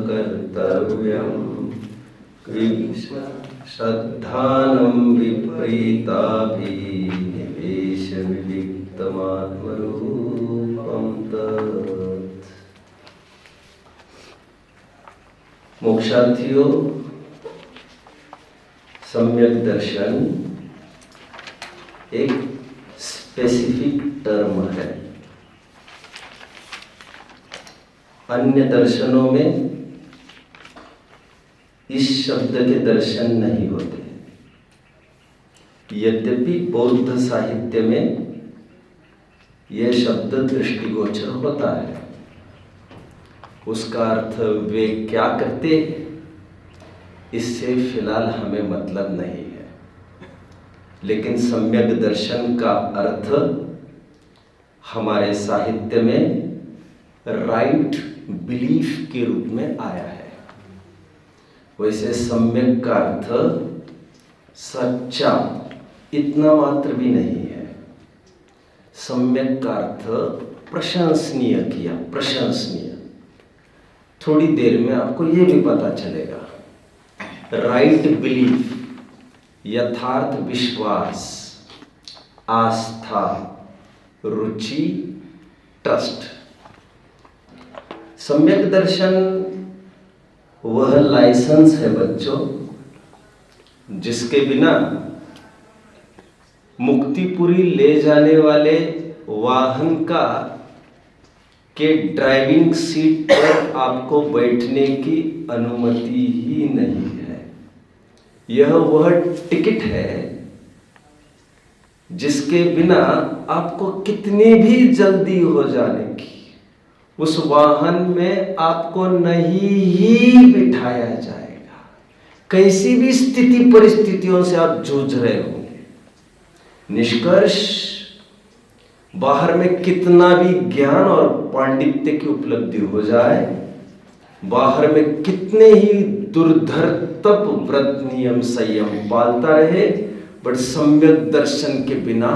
कर्तव्यम् श्रद्धानं विपरीताभिनिवेश विविक्तमात्मरूपं तत्। मोक्षार्थियों, सम्यक दर्शन एक स्पेसिफिक टर्म है। अन्य दर्शनों में इस शब्द के दर्शन नहीं होते। यद्यपि बौद्ध साहित्य में यह शब्द दृष्टिगोचर होता है। उसका अर्थ वे क्या करते हैं, इससे फिलहाल हमें मतलब नहीं है। लेकिन सम्यक दर्शन का अर्थ हमारे साहित्य में राइट बिलीफ के रूप में आया है। वैसे सम्यक का अर्थ सच्चा इतना मात्र भी नहीं है। सम्यक का अर्थ प्रशंसनीय किया, प्रशंसनीय। थोड़ी देर में आपको ये भी पता चलेगा। राइट बिलीफ, यथार्थ विश्वास, आस्था, रुचि, ट्रस्ट। सम्यक दर्शन वह लाइसेंस है बच्चों, जिसके बिना मुक्तिपुरी ले जाने वाले वाहन का के ड्राइविंग सीट पर आपको बैठने की अनुमति ही नहीं है। यह वह टिकट है जिसके बिना आपको कितनी भी जल्दी हो जाने की, उस वाहन में आपको नहीं ही बिठाया जाएगा। कैसी भी स्थिति परिस्थितियों से आप जूझ रहे होंगे, निष्कर्ष बाहर में कितना भी ज्ञान और पांडित्य की उपलब्धि हो जाए, बाहर में कितने ही दुर्धर तप व्रत नियम संयम पालता रहे, बट सम्यक दर्शन के बिना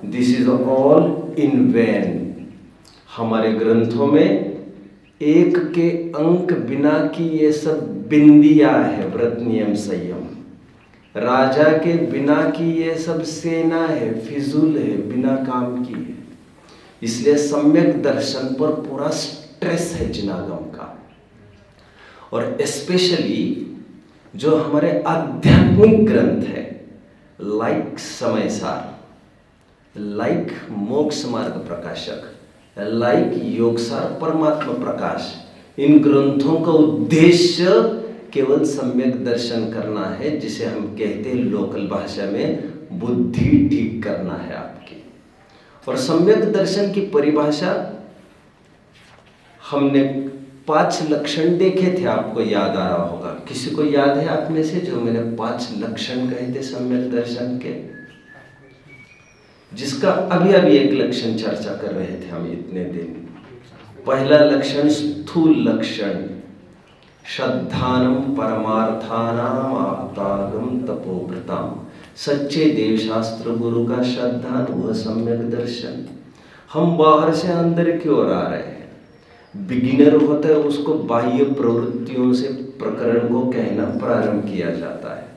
this is all in vain. हमारे ग्रंथों में एक के अंक बिना की ये सब बिंदिया है, व्रत नियम संयम। राजा के बिना की ये सब सेना है, फिजूल है, बिना काम की है। इसलिए सम्यक दर्शन पर पूरा स्ट्रेस है जिनागम का। और स्पेशली जो हमारे आध्यात्मिक ग्रंथ है, लाइक समयसार, लाइक मोक्ष मार्ग प्रकाशक, लाइक योगसार परमात्मा प्रकाश, इन ग्रंथों का उद्देश्य केवल सम्यक दर्शन करना है, जिसे हम कहते हैं लोकल भाषा में बुद्धि ठीक करना है आपकी। और सम्यक दर्शन की परिभाषा हमने 5 लक्षण देखे थे, आपको याद आ रहा होगा। किसी को याद है आप में से जो मैंने 5 लक्षण कहे थे सम्यक दर्शन के, जिसका अभी अभी एक लक्षण चर्चा कर रहे थे हम इतने दिन। पहला लक्षण स्थूल लक्षण, श्रद्धानम परमार्थानाम आप्तागम तपोव्रताम। सच्चे देवशास्त्र गुरु का श्रद्धान, वह सम्यक दर्शन। हम बाहर से अंदर की ओर आ रहे हैं। बिगिनर होता है, उसको बाह्य प्रवृत्तियों से प्रकरण को कहना प्रारंभ किया जाता है।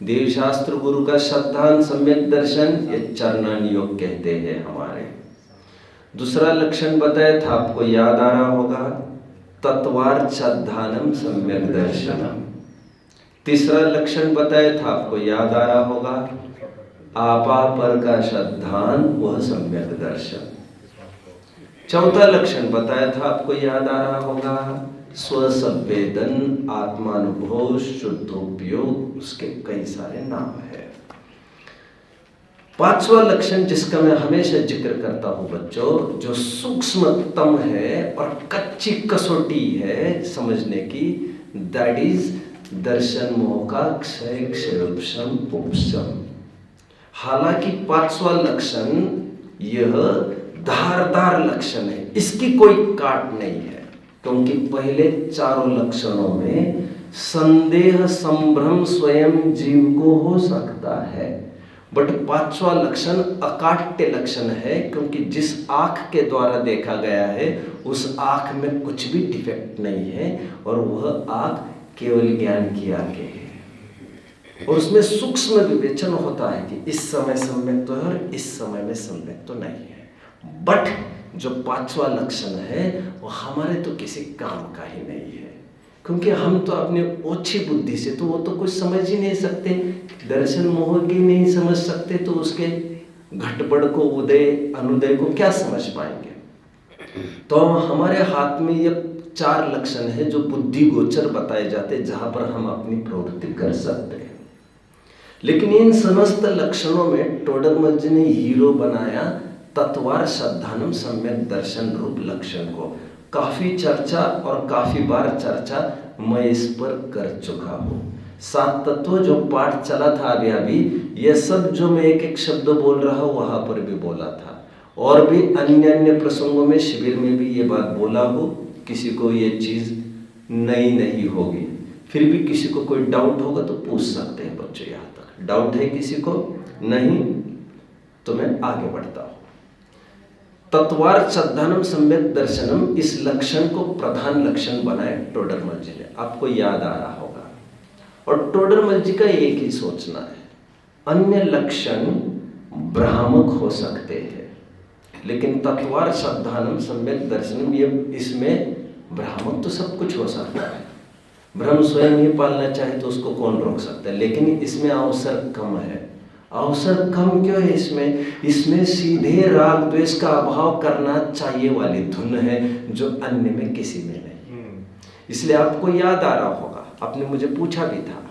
देवशास्त्र गुरु का श्रद्धान सम्यक दर्शन, ये चरणान योग कहते हैं हमारे। दूसरा लक्षण बताया था, आपको याद आ रहा होगा, तत्वार्थ श्रद्धानम सम्यक दर्शनम। तीसरा लक्षण बताया था, आपको याद आ रहा होगा, आपा पर का श्रद्धान, वह सम्यक दर्शन। चौथा लक्षण बताया था, आपको याद आ रहा होगा, स्वसंवेदन, आत्मानुभव, शुद्धोपयोग, उसके कई सारे नाम है। 5वां लक्षण जिसका मैं हमेशा जिक्र करता हूं बच्चों, जो सूक्ष्मतम है और कच्ची कसौटी है समझने की, दैट इज दर्शन मोह का क्षय क्षयोपशम उपशम। हालांकि 5वां लक्षण यह धारदार लक्षण है, इसकी कोई काट नहीं है, क्योंकि पहले 4 लक्षणों में संदेह संभ्रम स्वयं जीव को हो सकता है। बट पांचवा लक्षण अकाट्य लक्षण है, क्योंकि जिस आँख के द्वारा देखा गया है उस आँख में कुछ भी डिफेक्ट नहीं है और वह आँख केवल ज्ञान की आगे है। और उसमें सूक्ष्म विवेचन होता है कि इस समय सम्यक तो है और इस समय में सम्यक तो नहीं है। बट जो पांचवा लक्षण है वो हमारे तो किसी काम का ही नहीं है, क्योंकि हम तो अपनी ओछी बुद्धि से तो वो तो कुछ समझ ही नहीं सकते, दर्शन मोह की नहीं समझ सकते, तो उसके घटबड़ को, उदय अनुदय को क्या समझ पाएंगे। तो हमारे हाथ में ये 4 लक्षण है जो बुद्धि गोचर बताए जाते हैं, जहां पर हम अपनी प्रवृत्ति कर सकते हैं। लेकिन इन समस्त लक्षणों में टोडरमल जी ने हीरो बनाया तत्वार श्रद्धानम सम्यक दर्शन रूप लक्षण को। काफी चर्चा और काफी बार चर्चा मैं इस पर कर चुका हूँ। 7 तत्व जो पाठ चला था अभी यह सब जो मैं एक एक शब्द बोल रहा हूँ वहां पर भी बोला था, और भी अन्य प्रसंगों में शिविर में भी ये बात बोला हो। किसी को ये चीज नई नहीं होगी, फिर भी किसी को कोई डाउट होगा तो पूछ सकते हैं बच्चों। यहाँ तक डाउट है किसी को? नहीं तो मैं आगे बढ़ता हूँ। तत्वार श्रद्धानम सम्यक दर्शनम, इस लक्षण को प्रधान लक्षण बनाए टोडरमल जी ने, आपको याद आ रहा होगा। और टोडरमल जी का एक ही सोचना है, अन्य लक्षण भ्रामक हो सकते हैं, लेकिन तत्वार श्रद्धानम सम्यक दर्शनम, ये इसमें भ्रामक तो सब कुछ हो सकता है। भ्रम स्वयं ही पालना चाहे तो उसको कौन रोक सकता है, लेकिन इसमें अवसर कम है। अवसर कम क्यों है इसमें सीधे राग द्वेष का अभाव करना चाहिए वाली धुन है, जो अन्य में किसी में नहीं। इसलिए आपको याद आ रहा होगा, आपने मुझे पूछा भी था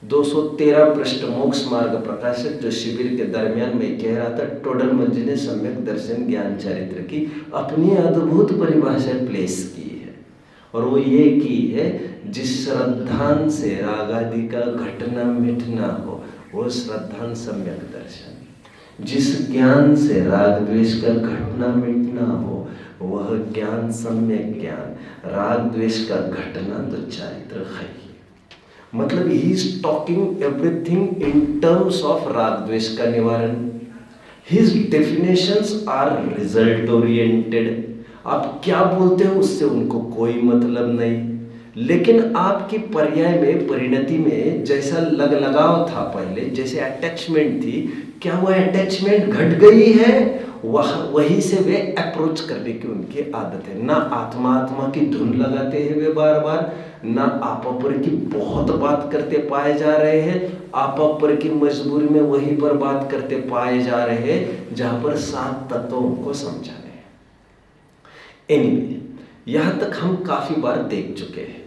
213 पृष्ठ मोक्ष मार्ग प्रकाशक जो शिविर के दरमियान में कह रहा था, टोडरमल जी ने सम्यक दर्शन ज्ञान चरित्र की अपनी अद्भुत परिभाषा प्लेस की है, और वो ये की है, जिस श्रद्धान से रागादि का घटना मिटना हो वो श्रद्धान सम्यक दर्शन, जिस ज्ञान से राग द्वेष का घटना मिटना हो वह ज्ञान सम्यक ज्ञान, राग द्वेष का घटना तो चरित्र है। मतलब ही is talking everything in terms of राग द्वेष का निवारण। His definitions are result oriented. आप क्या बोलते हो उससे उनको कोई मतलब नहीं, लेकिन आपकी पर्याय में, परिणति में जैसा लगाव था पहले, जैसे अटैचमेंट थी, क्या वह अटैचमेंट घट गई है? वही से वे अप्रोच करने की उनकी आदत है। ना आत्मा की धुन लगाते हैं वे बार बार, ना आपा पर की बहुत बात करते पाए जा रहे हैं, आपा पर की मजबूरी में वहीं पर बात करते पाए जा रहे हैं जहां पर 7 तत्वों को समझाने हैं। एनीवे, यहां तक हम काफी बार देख चुके हैं।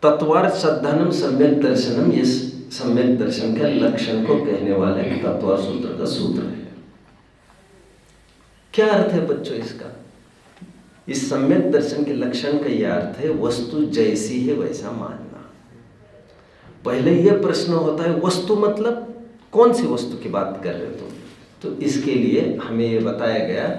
तत्वार श्रद्धानम सम्यक दर्शनम, ये सम्यक दर्शन के लक्षण को कहने वाले तत्वार सूत्र का सूत्र है। क्या अर्थ है बच्चों इसका? इस सम्यक दर्शन के लक्षण का यह अर्थ है, वस्तु जैसी है वैसा मानना। पहले यह प्रश्न होता है, वस्तु मतलब कौन सी वस्तु की बात कर रहे हो तुम? तो इसके लिए हमें यह बताया गया,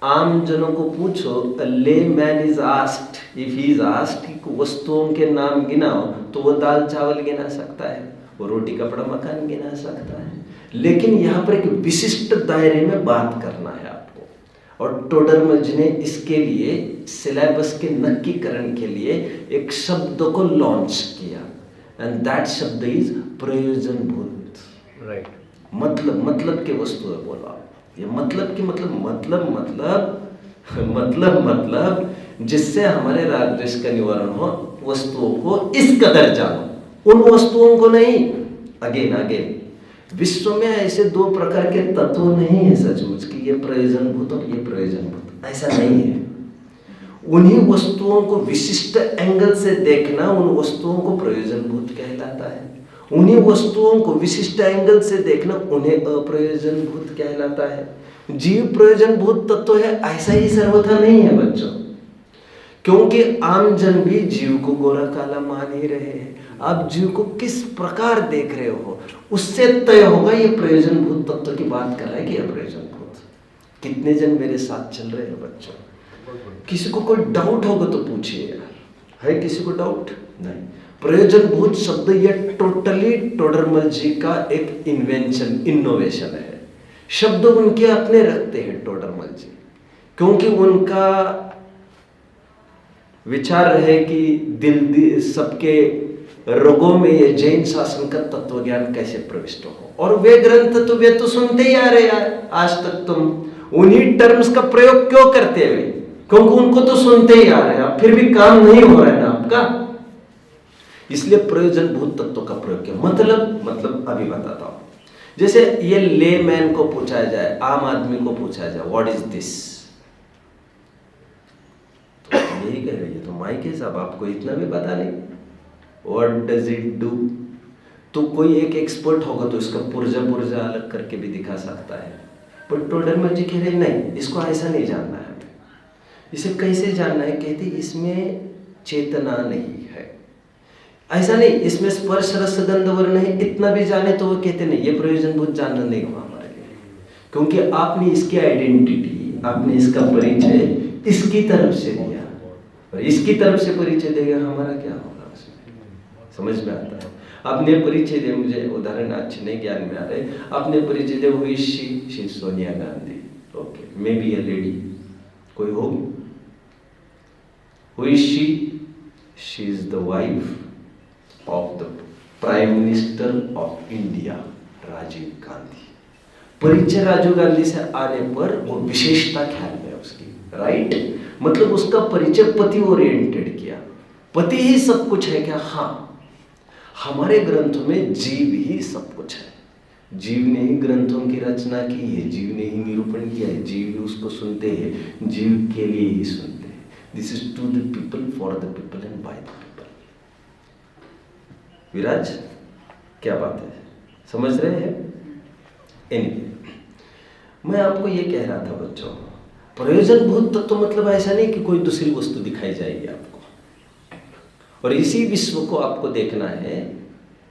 आम जनों को पूछो, a layman is asked, if he is asked कि वस्तुओं के नाम गिनाओ, तो वो दाल चावल गिना सकता है, वो रोटी कपड़ा मकान गिना सकता है, लेकिन यहाँ पर एक विशिष्ट दायरे में बात करना है आपको। और टोडरमल जी ने इसके लिए सिलेबस के नक्कीकरण के लिए एक शब्द को लॉन्च किया, एंड दैट शब्द इज प्रयोजनभूत। राइट, मतलब के वस्तु है बोला। ये मतलब की मतलब जिससे हमारे राग द्वेष का निवारण हो, वस्तुओं को इस कदर जानो, उन वस्तुओं को नहीं। अगेन विश्व में ऐसे 2 प्रकार के तत्व नहीं है सचमुच की, ये प्रयोजनभूत और ये प्रयोजनभूत, ऐसा नहीं है। उन्हीं वस्तुओं को विशिष्ट एंगल से देखना उन वस्तुओं को प्रयोजनभूत कहलाता है, उन्हीं वस्तुओं को विशिष्ट एंगल से देखना उन्हें अप्रयोजनभूत कहलाता है। जीव प्रयोजनभूत तत्व है ऐसा ही सर्वथा नहीं है बच्चों, क्योंकि आम जन भी जीव को गोरा काला मान ही रहे हैं। आप जीव को किस प्रकार देख रहे हो उससे तय होगा ये प्रयोजनभूत तत्व की बात कर रहा है कि अप्रयोजनभूत। कितने जन मेरे साथ चल रहे हैं बच्चों? किसी को कोई डाउट होगा तो पूछिए यार, है किसी को डाउट? नहीं, प्रयोजनभूत शब्द यह टोटली टोडरमल जी का एक इन्वेंशन, इनोवेशन है। शब्द उनके अपने रखते हैं टोडरमल जी, क्योंकि उनका विचार है कि दिल सबके रगों में ये जैन शासन का तत्व ज्ञान कैसे प्रविष्ट हो। और वे ग्रंथ तो वे तो सुनते ही आ रहे हैं आज तक, तुम उन्हीं टर्म्स का प्रयोग क्यों करते हुए, क्योंकि उनको तो सुनते ही आ रहे हैं, फिर भी काम नहीं हो रहा है ना आपका, इसलिए प्रयोजनभूत तत्व का प्रयोग किया। मतलब अभी बताता हूं। जैसे ये लेमैन को पूछा जाए, आम आदमी को पूछा जाए व्हाट इज दिस, तो यही कह रही है तो माइक है साहब, आपको इतना भी पता नहीं व्हाट डज इट डू। तो कोई एक एक्सपर्ट होगा तो इसका पुर्जा अलग करके भी दिखा सकता है, पर टोडरमल जी कह रहे नहीं, इसको ऐसा नहीं जानना है हमें। इसे कैसे जानना है, कहते इसमें चेतना नहीं है, ऐसा नहीं, इसमें स्पर्श रस गंध वर्ण है, इतना भी जाने तो वो कहते नहीं, ये प्रयोजनभूत जानना नहीं हुआ हमारे लिए, क्योंकि आपने इसकी आइडेंटिटी, आपने इसका परिचय इसकी तरफ से दिया, और इसकी तरफ से परिचय देगा, हमारा क्या होगा उसमें, समझ में आता है। आपने परिचय दिया, मुझे उदाहरण अच्छे नहीं ज्ञान में आ रहे, आपने परिचय दिया who she Sonia Gandhi, okay, maybe a lady, कोई होगी, who she is the wife of the prime minister of India Rajiv Gandhi. परिचय राजीव गांधी से आने पर वो विशेषता ख्याल में उसकी, राइट, मतलब उसका परिचय पति ओरिएंटेड किया, पति ही सब कुछ है क्या? हाँ, हमारे ग्रंथों में जीव ही सब कुछ है, जीव ने ही ग्रंथों की रचना की है, जीव ने ही निरूपण किया है, जीव ही उसको सुनते हैं, जीव के लिए ही सुनते हैं। This is to the people, for the people and by the people. Viraj, क्या बात है, समझ रहे हैं? मैं आपको ये कह रहा था बच्चों, प्रयोजनभूत तत्व मतलब ऐसा नहीं कि कोई दूसरी वस्तु दिखाई जाएगी आपको, और इसी विश्व को आपको देखना है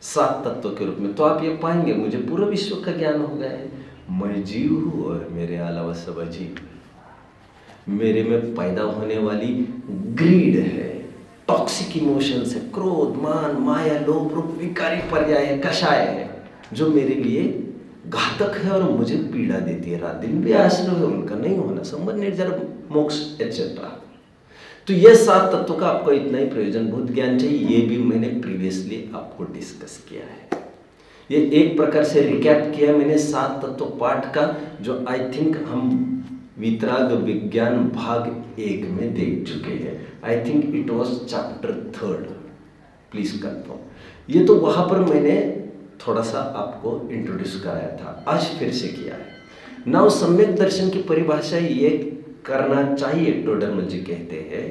7 तत्व के रूप में, तो आप ये पाएंगे मुझे पूरा विश्व का ज्ञान हो गया है, मैं जीव हूं और मेरे अलावा सब अजीब, मेरे में पैदा होने वाली ग्रीड है, टॉक्सिक इमोशंस है, क्रोध, मान, माया, लोभ, रूप, विकारी पर्याय है, कषाय है, जो मेरे लिए घातक है और मुझे पीड़ा देती है, रात दिन भी आश्रय है उनका नहीं होना, संबंध, निर्जर, मोक्ष एटसेट्रा। तो ये 7 तत्वों का आपको इतना ही प्रयोजनभूत ज्ञान चाहिए, ये भी मैंने प्रीवियसली आपको डिस्कस किया है। ये एक प्रकार से रिकैप किया मैंने 7 तत्व पाठ का, जो आई थिंक हम वितराग विज्ञान भाग 1 में देख चुके हैं। I think it was chapter 3, please confirm. ये तो वहां पर मैंने थोड़ा सा आपको इंट्रोड्यूस कराया था, आज फिर से किया है। नाउ सम्यक दर्शन की परिभाषा ये करना चाहिए, टोडरमल जी कहते हैं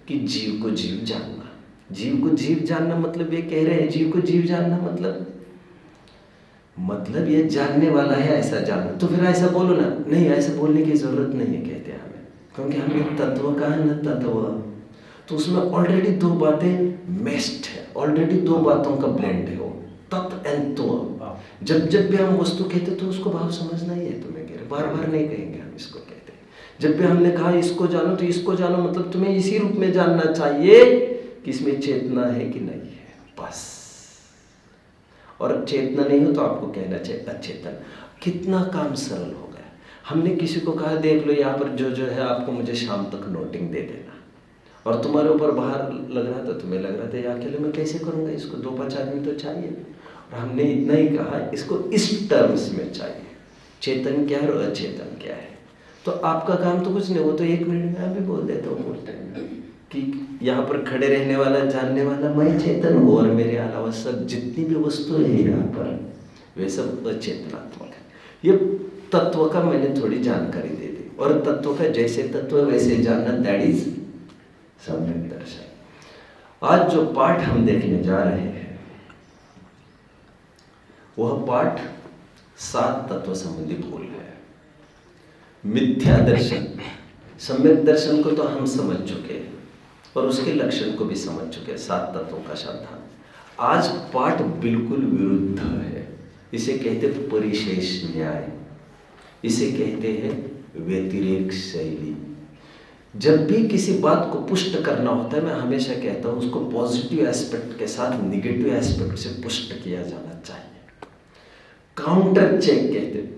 कि जीव को जीव जानना। जीव को जीव जानना मतलब ये कह रहे हैं, जीव को जीव जानना मतलब ये जानने वाला है ऐसा जानना। तो फिर ऐसा बोलो ना, नहीं ऐसा बोलने की जरूरत नहीं है कहते हमें, क्योंकि हमें तत्व का है ना, तत्व, तो उसमें ऑलरेडी 2 बातें मेस्ड है, ऑलरेडी 2 बातों का ब्लेंड है, वो तत्व एंड त्व। जब भी हम वस्तु कहते तो उसको भाव समझना ही है, तुम्हें कह रहे, बार बार नहीं कहेंगे हम इसको कहते। जब भी हमने कहा इसको जानो तो इसको जानो, मतलब तुम्हें इसी रूप में जानना चाहिए कि इसमें चेतना है कि नहीं है, बस। और चेतना नहीं हो तो आपको कहना चाहिए अचेतन। कितना काम सरल हो गया। हमने किसी को कहा देख लो यहाँ पर जो है आपको मुझे शाम तक नोटिंग दे देना, और तुम्हारे ऊपर बाहर लग रहा था, तुम्हें लग रहा था या अकेले मैं कैसे करूँगा इसको, 2-5 आदमी तो चाहिए। और हमने इतना ही कहा इसको इस टर्म्स में चाहिए, चेतन क्या है और अचेतन क्या है। तो आपका काम तो कुछ नहीं, वो तो 1 मिनट में अभी बोल देता हूँ बोलते हैं कि यहाँ पर खड़े रहने वाला, जानने वाला मैं चेतन हूँ, और मेरे अलावा सब जितनी भी वस्तु है यहाँ पर वे सब अचेतनात्मक है। ये तत्व का मैंने थोड़ी जानकारी दे दी, और तत्व का जैसे तत्व वैसे जानना, दैट इज सम्यक दर्शन। आज जो पाठ हम देखने जा रहे हैं वह पाठ 7 तत्व संबंधी भूल है। मिथ्या दर्शन, सम्यक दर्शन को तो हम समझ चुके हैं और उसके लक्षण को भी समझ चुके हैं, 7 तत्वों का साधन। आज पाठ बिल्कुल विरुद्ध है, इसे कहते परिशेष न्याय, इसे कहते हैं व्यतिरेक शैली। जब भी किसी बात को पुष्ट करना होता है, मैं हमेशा कहता हूँ उसको पॉजिटिव एस्पेक्ट के साथ निगेटिव एस्पेक्ट से पुष्ट किया जाना चाहिए। काउंटर चेक कहते हैं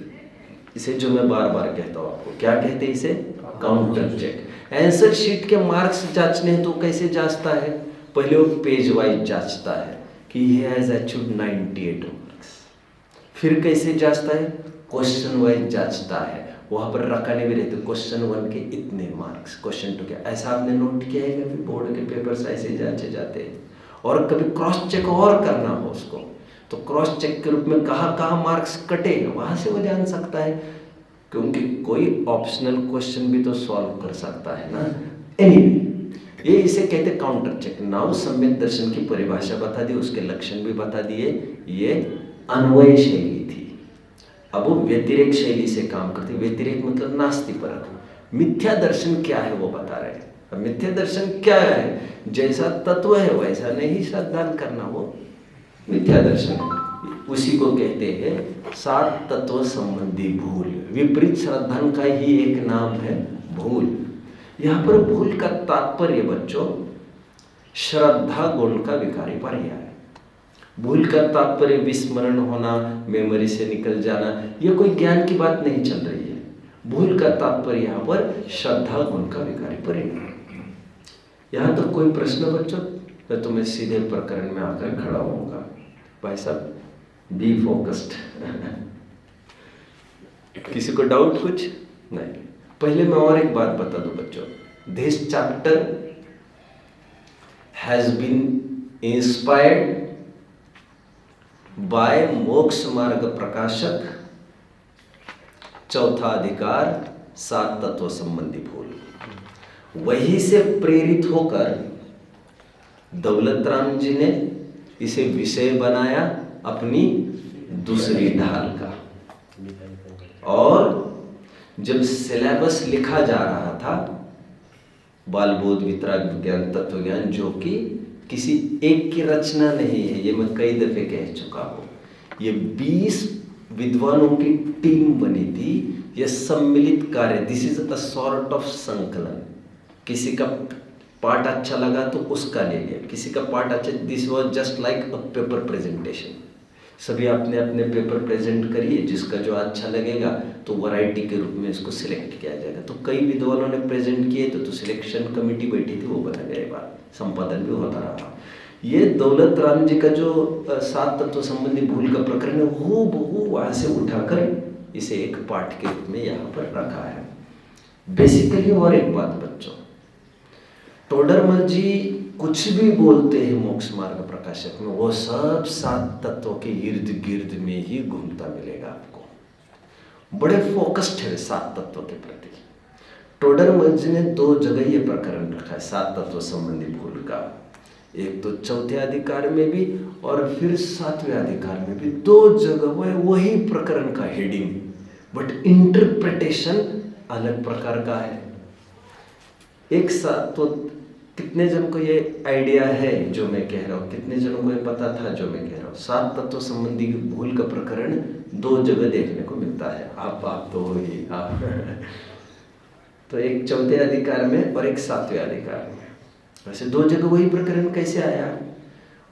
इसे, जो मैं बार बार कहता हूँ आपको। क्या कहते हैं इसे? Counter check. आंसर शीट के मार्क्स जांचने हैं तो कैसे जांचता है? पहले वो पेज वाइज जांचता है कि ही हैज अचीव्ड 98 मार्क्स। फिर कैसे जांचता है? क्वेश्चन वाइज जांचता है। वहाँ पर रखाने भी रहते, क्वेश्चन 1 के इतने मार्क्स, क्वेश्चन 2 के। ऐसा आपने नोट किया है कभी? बोर्ड के पेपर्स ऐसे जांचे जाते हैं। और कभी क्रॉस चेक और करना हो उसको, तो क्रॉस चेक के रूप में कहाँ कहाँ मार्क्स कटे, वहाँ से वो जान सकता है। क्योंकि कोई ऑप्शनल क्वेश्चन भी तो सॉल्व कर सकता है ना। एनीवे, ये इसे कहते हैं काउंटर चेक। नाउ सम्यक दर्शन की परिभाषा बता दी, उसके लक्षण भी बता दिए। ये अन्वय शैली थी। अब वो व्यतिरेक शैली से काम करती। व्यतिरेक मतलब नास्तिपरक। मिथ्या दर्शन क्या है वो बता रहे हैं। अब मिथ्या दर्शन क्या है? जैसा तत्व है वैसा नहीं श्रद्धा करना, वो मिथ्या दर्शन है। उसी को कहते हैं सात तत्व संबंधी भूल। विपरीत श्रद्धा का ही एक नाम है भूल। यहाँ पर भूल का तात्पर्य बच्चों श्रद्धा गुण का विकारी पर्याय है। भूल का तात्पर्य विस्मरण होना, मेमोरी से निकल जाना, यह कोई ज्ञान की बात नहीं चल रही है। भूल का तात्पर्य यहाँ पर श्रद्धा गुण का विकारी परिणाम। यहाँ तक कोई प्रश्न बच्चों? मैं तुम्हें सीधे प्रकरण में आकर खड़ा होऊंगा। भाई साहब बी फोकस्ड। किसी को डाउट कुछ नहीं? पहले मैं और एक बात बता दूं बच्चों। This chapter has been inspired by Moksha Marg प्रकाशक, चौथा अधिकार, सात तत्व संबंधी भूल। वही से प्रेरित होकर दौलत राम जी ने इसे विषय बनाया अपनी दूसरी ढाल का। और जब सिलेबस लिखा जा रहा था बाल बोध, वितराग विज्ञान, तत्व ज्ञान, जो कि किसी एक की रचना नहीं है, ये मैं कई दफे कह चुका हूँ। ये 20 विद्वानों की टीम बनी थी। यह सम्मिलित कार्य, this is a sort of संकलन। किसी का पार्ट अच्छा लगा तो उसका ले लिया, किसी का पार्ट अच्छा, this was just like a paper presentation. सभी अपने अपने पेपर प्रेजेंट करिए, जिसका जो अच्छा लगेगा तो वैरायटी के रूप में इसको सिलेक्ट किया जाएगा। तो कई विद्वानों ने प्रेजेंट किए तो सिलेक्शन कमेटी बैठी थी, वो बता गए, बात संपादन भी होता रहा। ये दौलत राम जी का जो सात तत्व संबंधी भूल का प्रकरण है, हूबहू वहाँ से उठाकर इसे एक पाठ के रूप में यहाँ पर रखा है बेसिकली। और एक बात बच्चों, टोडरमल जी कुछ भी बोलते हैं मोक्ष मार्ग प्रकाशक में, वो सब सात तत्वों के इर्द गिर्द में ही घूमता मिलेगा आपको। बड़े फोकस्ड है सात तत्वों के प्रति। टोडरमल जी ने 2 जगह ये प्रकरण रखा है सात तत्व संबंधी भूल का। एक तो चौथे अधिकार में भी और फिर 7वें अधिकार में भी। 2 जगह में वही प्रकरण का हेडिंग, बट इंटरप्रिटेशन अलग प्रकार का है। एक साथ तो कितने जन को ये आइडिया है जो मैं कह रहा हूँ? कितने जनों को ये पता था जो मैं कह रहा हूँ? सात तत्व संबंधी भूल का प्रकरण 2 जगह देखने को मिलता है। आप तो हो ही आप तो एक चौथे अधिकार में और एक 7वें अधिकार में। वैसे 2 जगह वही प्रकरण कैसे आया?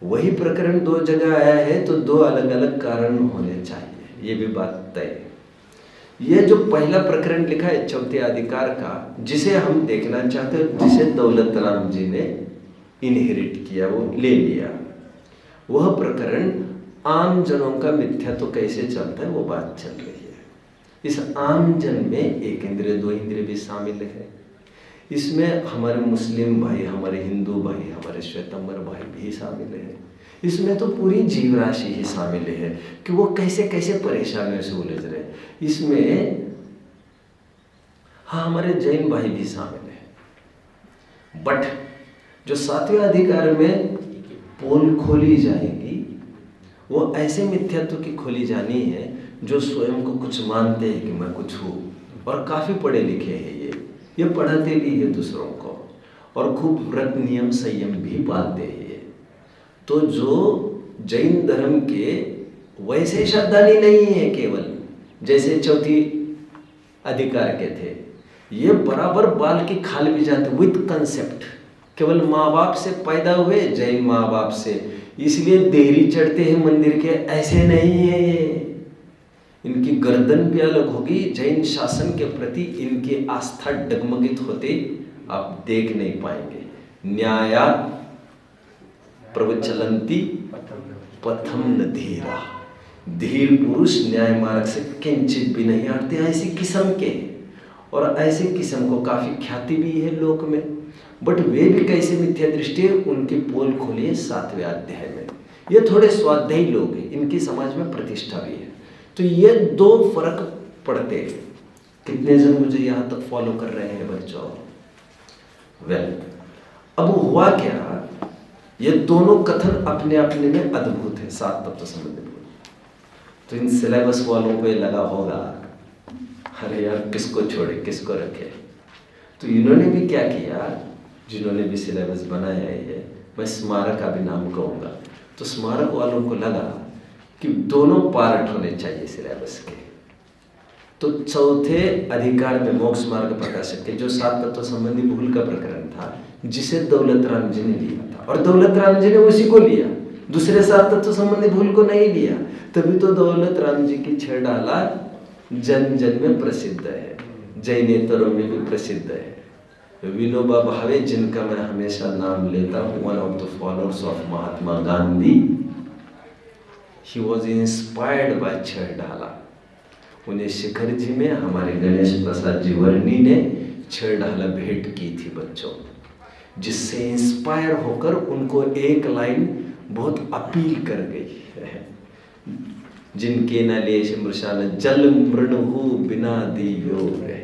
वही प्रकरण 2 जगह आया है तो 2 अलग अलग कारण होने चाहिए, ये भी बात तय है। ये जो पहला प्रकरण लिखा है चौथे अधिकार का, जिसे हम देखना चाहते हैं, जिसे दौलत राम जी ने इनहेरिट किया, वो ले लिया, वह प्रकरण आम जनों का मिथ्यात्व कैसे चलता है वो बात चल रही है। इस आम जन में एक इंद्रिय 2 इंद्रिय भी शामिल है। इसमें हमारे मुस्लिम भाई, हमारे हिंदू भाई, हमारे श्वेतंबर भाई भी शामिल है। इसमें तो पूरी जीव राशि ही शामिल है कि वो कैसे कैसे परेशानियों से उलझ रहे। इसमें हाँ हमारे जैन भाई भी शामिल है। बट जो 7वें अधिकार में पोल खोली जाएगी वो ऐसे मिथ्यात्व की खोली जानी है जो स्वयं को कुछ मानते हैं कि मैं कुछ हूँ, और काफ़ी पढ़े लिखे हैं। ये पढ़ाते भी है दूसरों को और खूब व्रत नियम संयम भी पालते हैं। तो जो जैन धर्म के वैसे श्रद्धालु नहीं है केवल जैसे चौथी अधिकार के थे, ये बराबर बाल की खाल भी जाते विथ कंसेप्ट। केवल माँ बाप से पैदा हुए, जैन माँ बाप से, इसलिए देहरी चढ़ते हैं मंदिर के, ऐसे नहीं है ये। इनकी गर्दन भी अलग होगी। जैन शासन के प्रति इनकी आस्था डगमगित होते आप देख नहीं पाएंगे। न्यायात प्रवचलंती पथम न धीरा, धीर पुरुष न्याय मार्ग से किंचित भी नहीं हटते, ऐसी किस्म के। और ऐसे किस्म को काफी ख्याति भी है लोक में। बट वे भी कैसे मिथ्या दृष्टि है, उनकी पोल खोलिए 7वें अध्याय में। ये थोड़े स्वाध्यायी लोग हैं, इनकी समाज में प्रतिष्ठा भी है। तो ये 2 फर्क पड़ते हैं। कितने जन मुझे यहाँ तक फॉलो कर रहे हैं बच्चों? वेल, अब हुआ क्या, ये दोनों कथन अपने अपने में अद्भुत है, 7 तत्व संबंधी भूल। तो इन सिलेबस वालों को ये लगा होगा, अरे यार किसको छोड़े किसको रखे। तो इन्होंने भी क्या किया, जिन्होंने भी सिलेबस बनाया है, मैं स्मारक का भी नाम कहूँगा। तो स्मारक वालों को लगा कि दोनों पार्ट होने चाहिए सिलेबस के। तो चौथे अधिकार में मोक्ष मार्ग प्रकाशक के जो 7 तत्व संबंधी भूल का प्रकरण था, जिसे दौलत राम जी ने लिया था, और दौलत राम जी ने उसी को लिया, दूसरे 7 तत्व संबंधी भूल को नहीं लिया। तभी तो दौलत राम जी की 6 डाला जन जन में प्रसिद्ध है, जैनेतरों में भी प्रसिद्ध है। विनोबा भावे, जिनका मैं हमेशा नाम लेता हूँ, one of the followers of Mahatma Gandhi, he was inspired by 6 डाला। उन्हें शिखर जी में हमारे गणेश प्रसाद जी वर्णी ने 6 डाला भेंट की थी बच्चों, जिससे इंस्पायर होकर उनको एक लाइन बहुत अपील कर गई है, जिनके न लेश मृषाल जल मृणु बिना दियो है।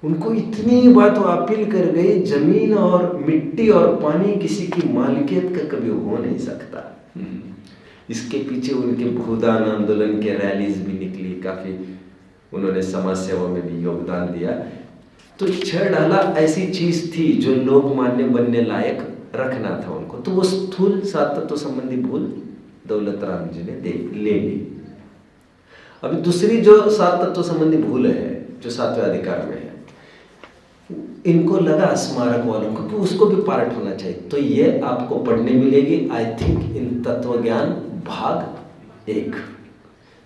उनको इतनी बात अपील कर गई, जमीन और मिट्टी और पानी किसी की मालिकियत का कभी हो नहीं सकता। इसके पीछे उनके भूदान आंदोलन के रैलीज भी निकली, काफी उन्होंने समाज सेवा में भी योगदान दिया। तो 6 डाला ऐसी चीज थी जो लोग मान्य बनने लायक रखना था उनको। तो वो स्थूल 7 तत्व संबंधी भूल दौलत राम जी ने ले ली। अभी दूसरी जो 7 तत्व संबंधी भूल है, जो 7वें अधिकार में है, इनको लगा स्मारक वालों को कि उसको भी पार्ट होना चाहिए। तो ये आपको पढ़ने मिलेगी, आई थिंक इन तत्व ज्ञान भाग 1।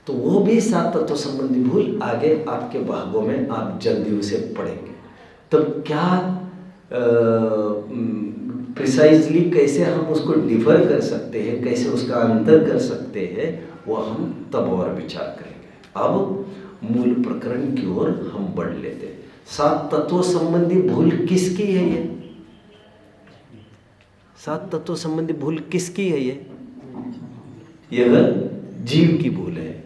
तो वो भी 7 तत्व संबंधी भूल आगे आपके भागों में आप जल्दी उसे पढ़ेंगे। तब क्या प्रिसाइजली कैसे हम उसको डिफर कर सकते हैं, कैसे उसका अंतर कर सकते हैं, वो हम तब और विचार करेंगे। अब मूल प्रकरण की ओर हम बढ़ लेते हैं। 7 तत्वों संबंधी भूल किसकी है ये? 7 तत्वों संबंधी भूल किसकी है ये? यह जीव की भूल है।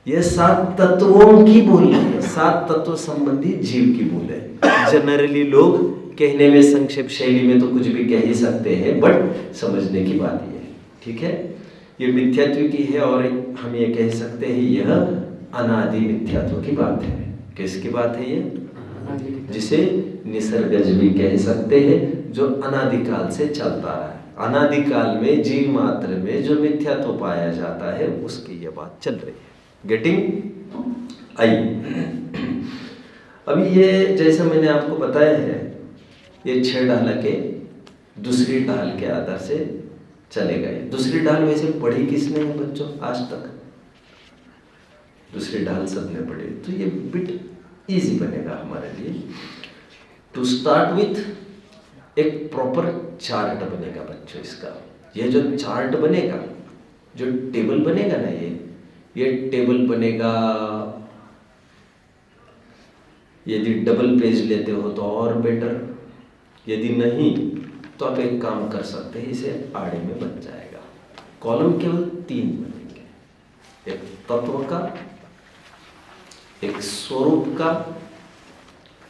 यह 7 तत्वों की भूल है, 7 तत्व संबंधी जीव की भूल है। जनरली लोग कहने में संक्षेप शैली में तो कुछ भी कह ही सकते हैं, बट समझने की बात ये है, ठीक है। ये मिथ्यात्व की है, और हम ये कह सकते हैं यह अनादि मिथ्यात्व की बात है। किसकी बात है ये? जिसे निसर्गज भी कह सकते हैं, जो अनादिकाल से चलता रहा है। अनादिकाल में जीव मात्र में जो मिथ्यात्व पाया जाता है, उसकी ये बात चल रही है। गेटिंग? आई अभी ये जैसा मैंने आपको बताया है, ये 6 ढाल के दूसरी ढाल के आधार से चले गए। दूसरी ढाल वैसे पढ़ी किसने है बच्चों आज तक? दूसरी ढाल सबने पढ़ी, तो ये बिट इजी बनेगा हमारे लिए। टू स्टार्ट विथ एक प्रॉपर चार्ट बनेगा बच्चों इसका। ये जो चार्ट बनेगा, जो टेबल बनेगा ना, ये टेबल बनेगा। यदि डबल पेज लेते हो तो और बेटर, यदि नहीं तो आप एक काम कर सकते हैं, इसे आड़े में बन जाएगा। कॉलम केवल 3 बनेंगे, एक तत्व का, एक स्वरूप का,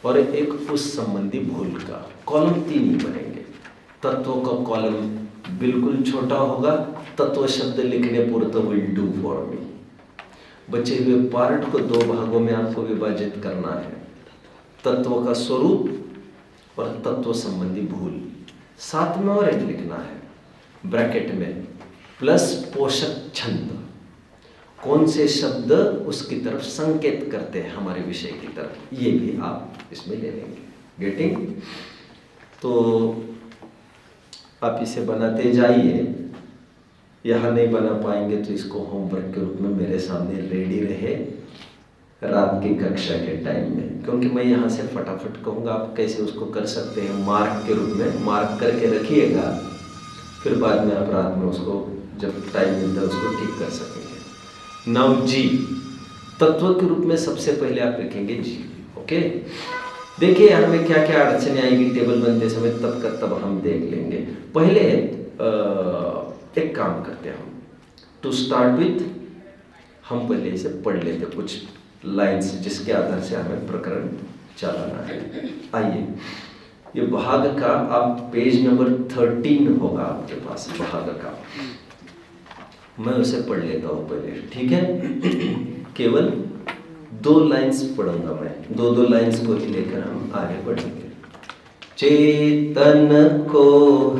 और एक उस संबंधी भूल का। कॉलम 3 ही बनेंगे। तत्व का कॉलम बिल्कुल छोटा होगा, तत्व शब्द लिखने पुरता विल डू फॉर मी। बचे हुए पार्ट को 2 भागों में आपको विभाजित करना है, तत्व का स्वरूप और तत्व संबंधी भूल। साथ में और एक लिखना है ब्रैकेट में, प्लस पोषक छंद। कौन से शब्द उसकी तरफ संकेत करते हैं, हमारे विषय की तरफ, ये भी आप इसमें ले लेंगे। गेटिंग? तो आप इसे बनाते जाइए। यहाँ नहीं बना पाएंगे तो इसको होमवर्क के रूप में मेरे सामने रेडी रहे रात की कक्षा के टाइम में, क्योंकि मैं यहाँ से फटाफट कहूँगा, आप कैसे उसको कर सकते हैं मार्क के रूप में, मार्क करके रखिएगा, फिर बाद में आप रात में उसको जब टाइम मिलता है उसको ठीक कर सकेंगे। नाउ जीव, तत्व के रूप में सबसे पहले आप लिखेंगे जीव। ओके, देखिए यहाँ में क्या क्या अड़चने आएगी टेबल बनते समय, तब का तब हम देख लेंगे। पहले एक काम करते हैं हम, टू स्टार्ट विथ, हम पहले इसे पढ़ लेते कुछ लाइन्स जिसके आधार से हमें प्रकरण चलाना है। आइए, ये भाग का आप पेज नंबर 13 होगा आपके पास भाग का, मैं उसे पढ़ लेता हूँ पहले, ठीक है? केवल 2 लाइन्स पढ़ूंगा मैं, 2 लाइन्स को ही लेकर हम आगे बढ़ेंगे। चेतन को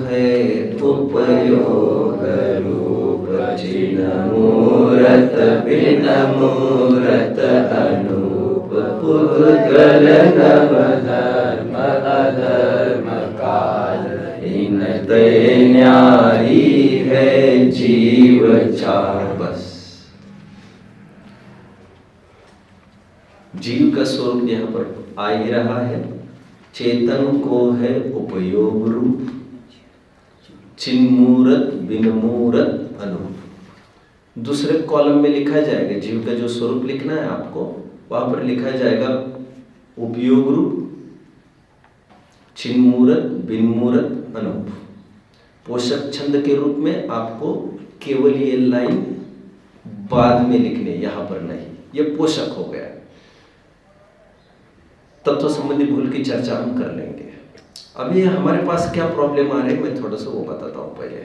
है उपयोग रूप, चिन्ह मूरत बिन मूरत अनूप, पुद्गल नव धर्म अधर्म काल, इनते न्यारी है जीव चार। बस जीव का स्वरूप यहाँ पर आ ही रहा है। चेतन को है उपयोग रूप, चिन्मूरत बिनमूरत अनूप। दूसरे कॉलम में लिखा जाएगा जीव का जो स्वरूप लिखना है आपको, वहां पर लिखा जाएगा उपयोग रूप, चिन्मूरत बिनमूरत अनूप। पोषक छंद के रूप में आपको केवल ये लाइन बाद में लिखने, यहां पर नहीं, ये पोषक हो गया। तत्व संबंधी भूल की चर्चा हम कर लेंगे। अभी हमारे पास क्या प्रॉब्लम आ रही है मैं थोड़ा सा वो बताता हूं पहले।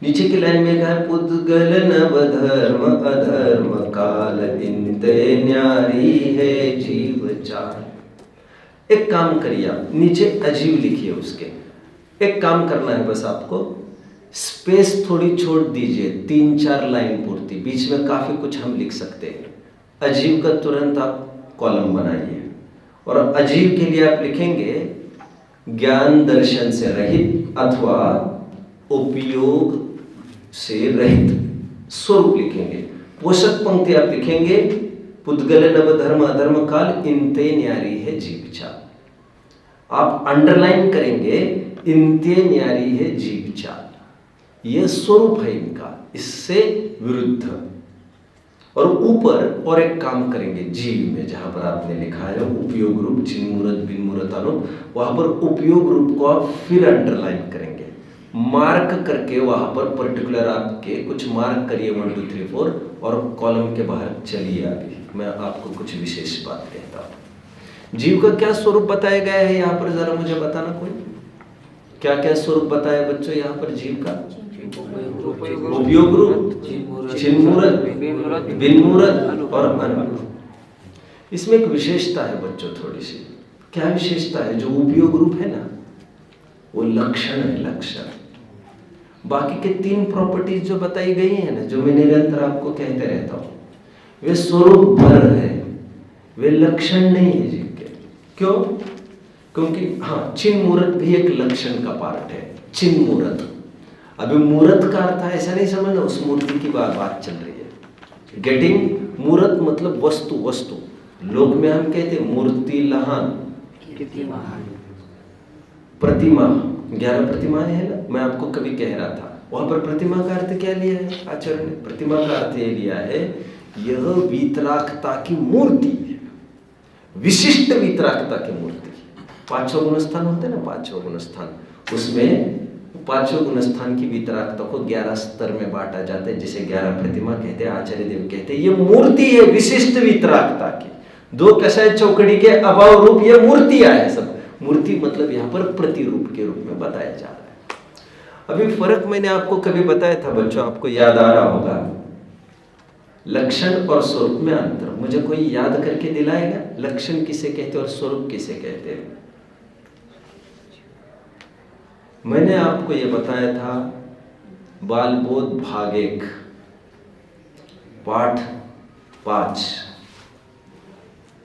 नीचे की लाइन में कहा पुद्गल नव धर्म अधर्म काल, इनते न्यारी है जीव चार। एक काम करिए आप, नीचे अजीव लिखिए उसके, एक काम करना है बस आपको, स्पेस थोड़ी छोड़ दीजिए, 3-4 लाइन पूर्ति, बीच में काफी कुछ हम लिख सकते हैं। अजीव का तुरंत आप कॉलम बनाइए, और अजीव के लिए आप लिखेंगे ज्ञान दर्शन से रहित अथवा उपयोग से रहित स्वरूप लिखेंगे। पोषक पंक्ति आप लिखेंगे पुद्गल नव धर्म अधर्म काल, इनते न्यारी है जीव चाल। आप अंडरलाइन करेंगे इनते न्यारी है जीव चाल, यह स्वरूप है इनका, इससे विरुद्ध। और ऊपर और एक काम करेंगे जीव में, जहां पर आपने लिखा है उपयोग रूप, चिन्मूरत बिनमूरत अनूप, वहां पर उपयोग रूप को आप फिर अंडरलाइन करेंगे, मार्क करके वहां पर पर्टिकुलर आपके कुछ मार्क करिए 1 2 3 4, और कॉलम के बाहर चलिए। अभी मैं आपको कुछ विशेष बात कहता हूं। जीव का क्या स्वरूप बताया गया है यहाँ पर, जरा मुझे बताना कोई, क्या क्या स्वरूप बताया बच्चों यहाँ पर जीव का? उपयोग रूप, चिन्मूरत बिनमूरत और अनूप। इसमें एक विशेषता है बच्चों थोड़ी सी। क्या विशेषता है? जो उपयोग रूप है ना, वो लक्षण है, लक्षण। बाकी के 3 प्रॉपर्टीज जो बताई गई है ना, जो मैं निरंतर आपको कहते रहता हूं, वे स्वरूप भर है, वे लक्षण नहीं है जीव के। क्यों? क्योंकि हाँ, चिन्ह मूरत भी एक लक्षण का पार्ट है। चिन्ह मूरत, अभी मूर्त का अर्थ है ऐसा नहीं समझना, उस मूर्ति की बात चल रही है। गेटिंग? मूर्त मतलब वस्तु, वस्तु। लोक में हम कहते हैं मूर्ति लहान, प्रतिमा, 11 प्रतिमाएं है ना, मैं आपको कभी कह रहा था, वहां पर प्रतिमा का अर्थ क्या लिया है आचार्य ने? प्रतिमा का अर्थ ये लिया है, यह वीतरागता की मूर्ति, विशिष्ट वीतरागता की मूर्ति। 5 गुण स्थान होते हैं ना, 5 गुण स्थान, उसमें 5 गुण स्थान की वीतरागता को 11 स्तर में बांटा जाता है, जिसे 11 प्रतिमा कहते हैं। आचार्य देव कहते हैं ये मूर्ति है विशिष्ट वीतरागता की, 2 कषाय चौकड़ी के अभाव रूप ये मूर्तियां है सब। मूर्ति मतलब यहाँ पर प्रतिरूप के रूप में बताया जा रहा है। अभी फर्क मैंने आपको कभी बताया था बच्चों, आपको याद आ रहा होगा, लक्षण और स्वरूप में अंतर। मुझे कोई याद करके दिलाएगा, लक्षण किसे कहते हैं और स्वरूप किसे कहते हैं? मैंने आपको यह बताया था बाल बोध भाग 1, पाठ 5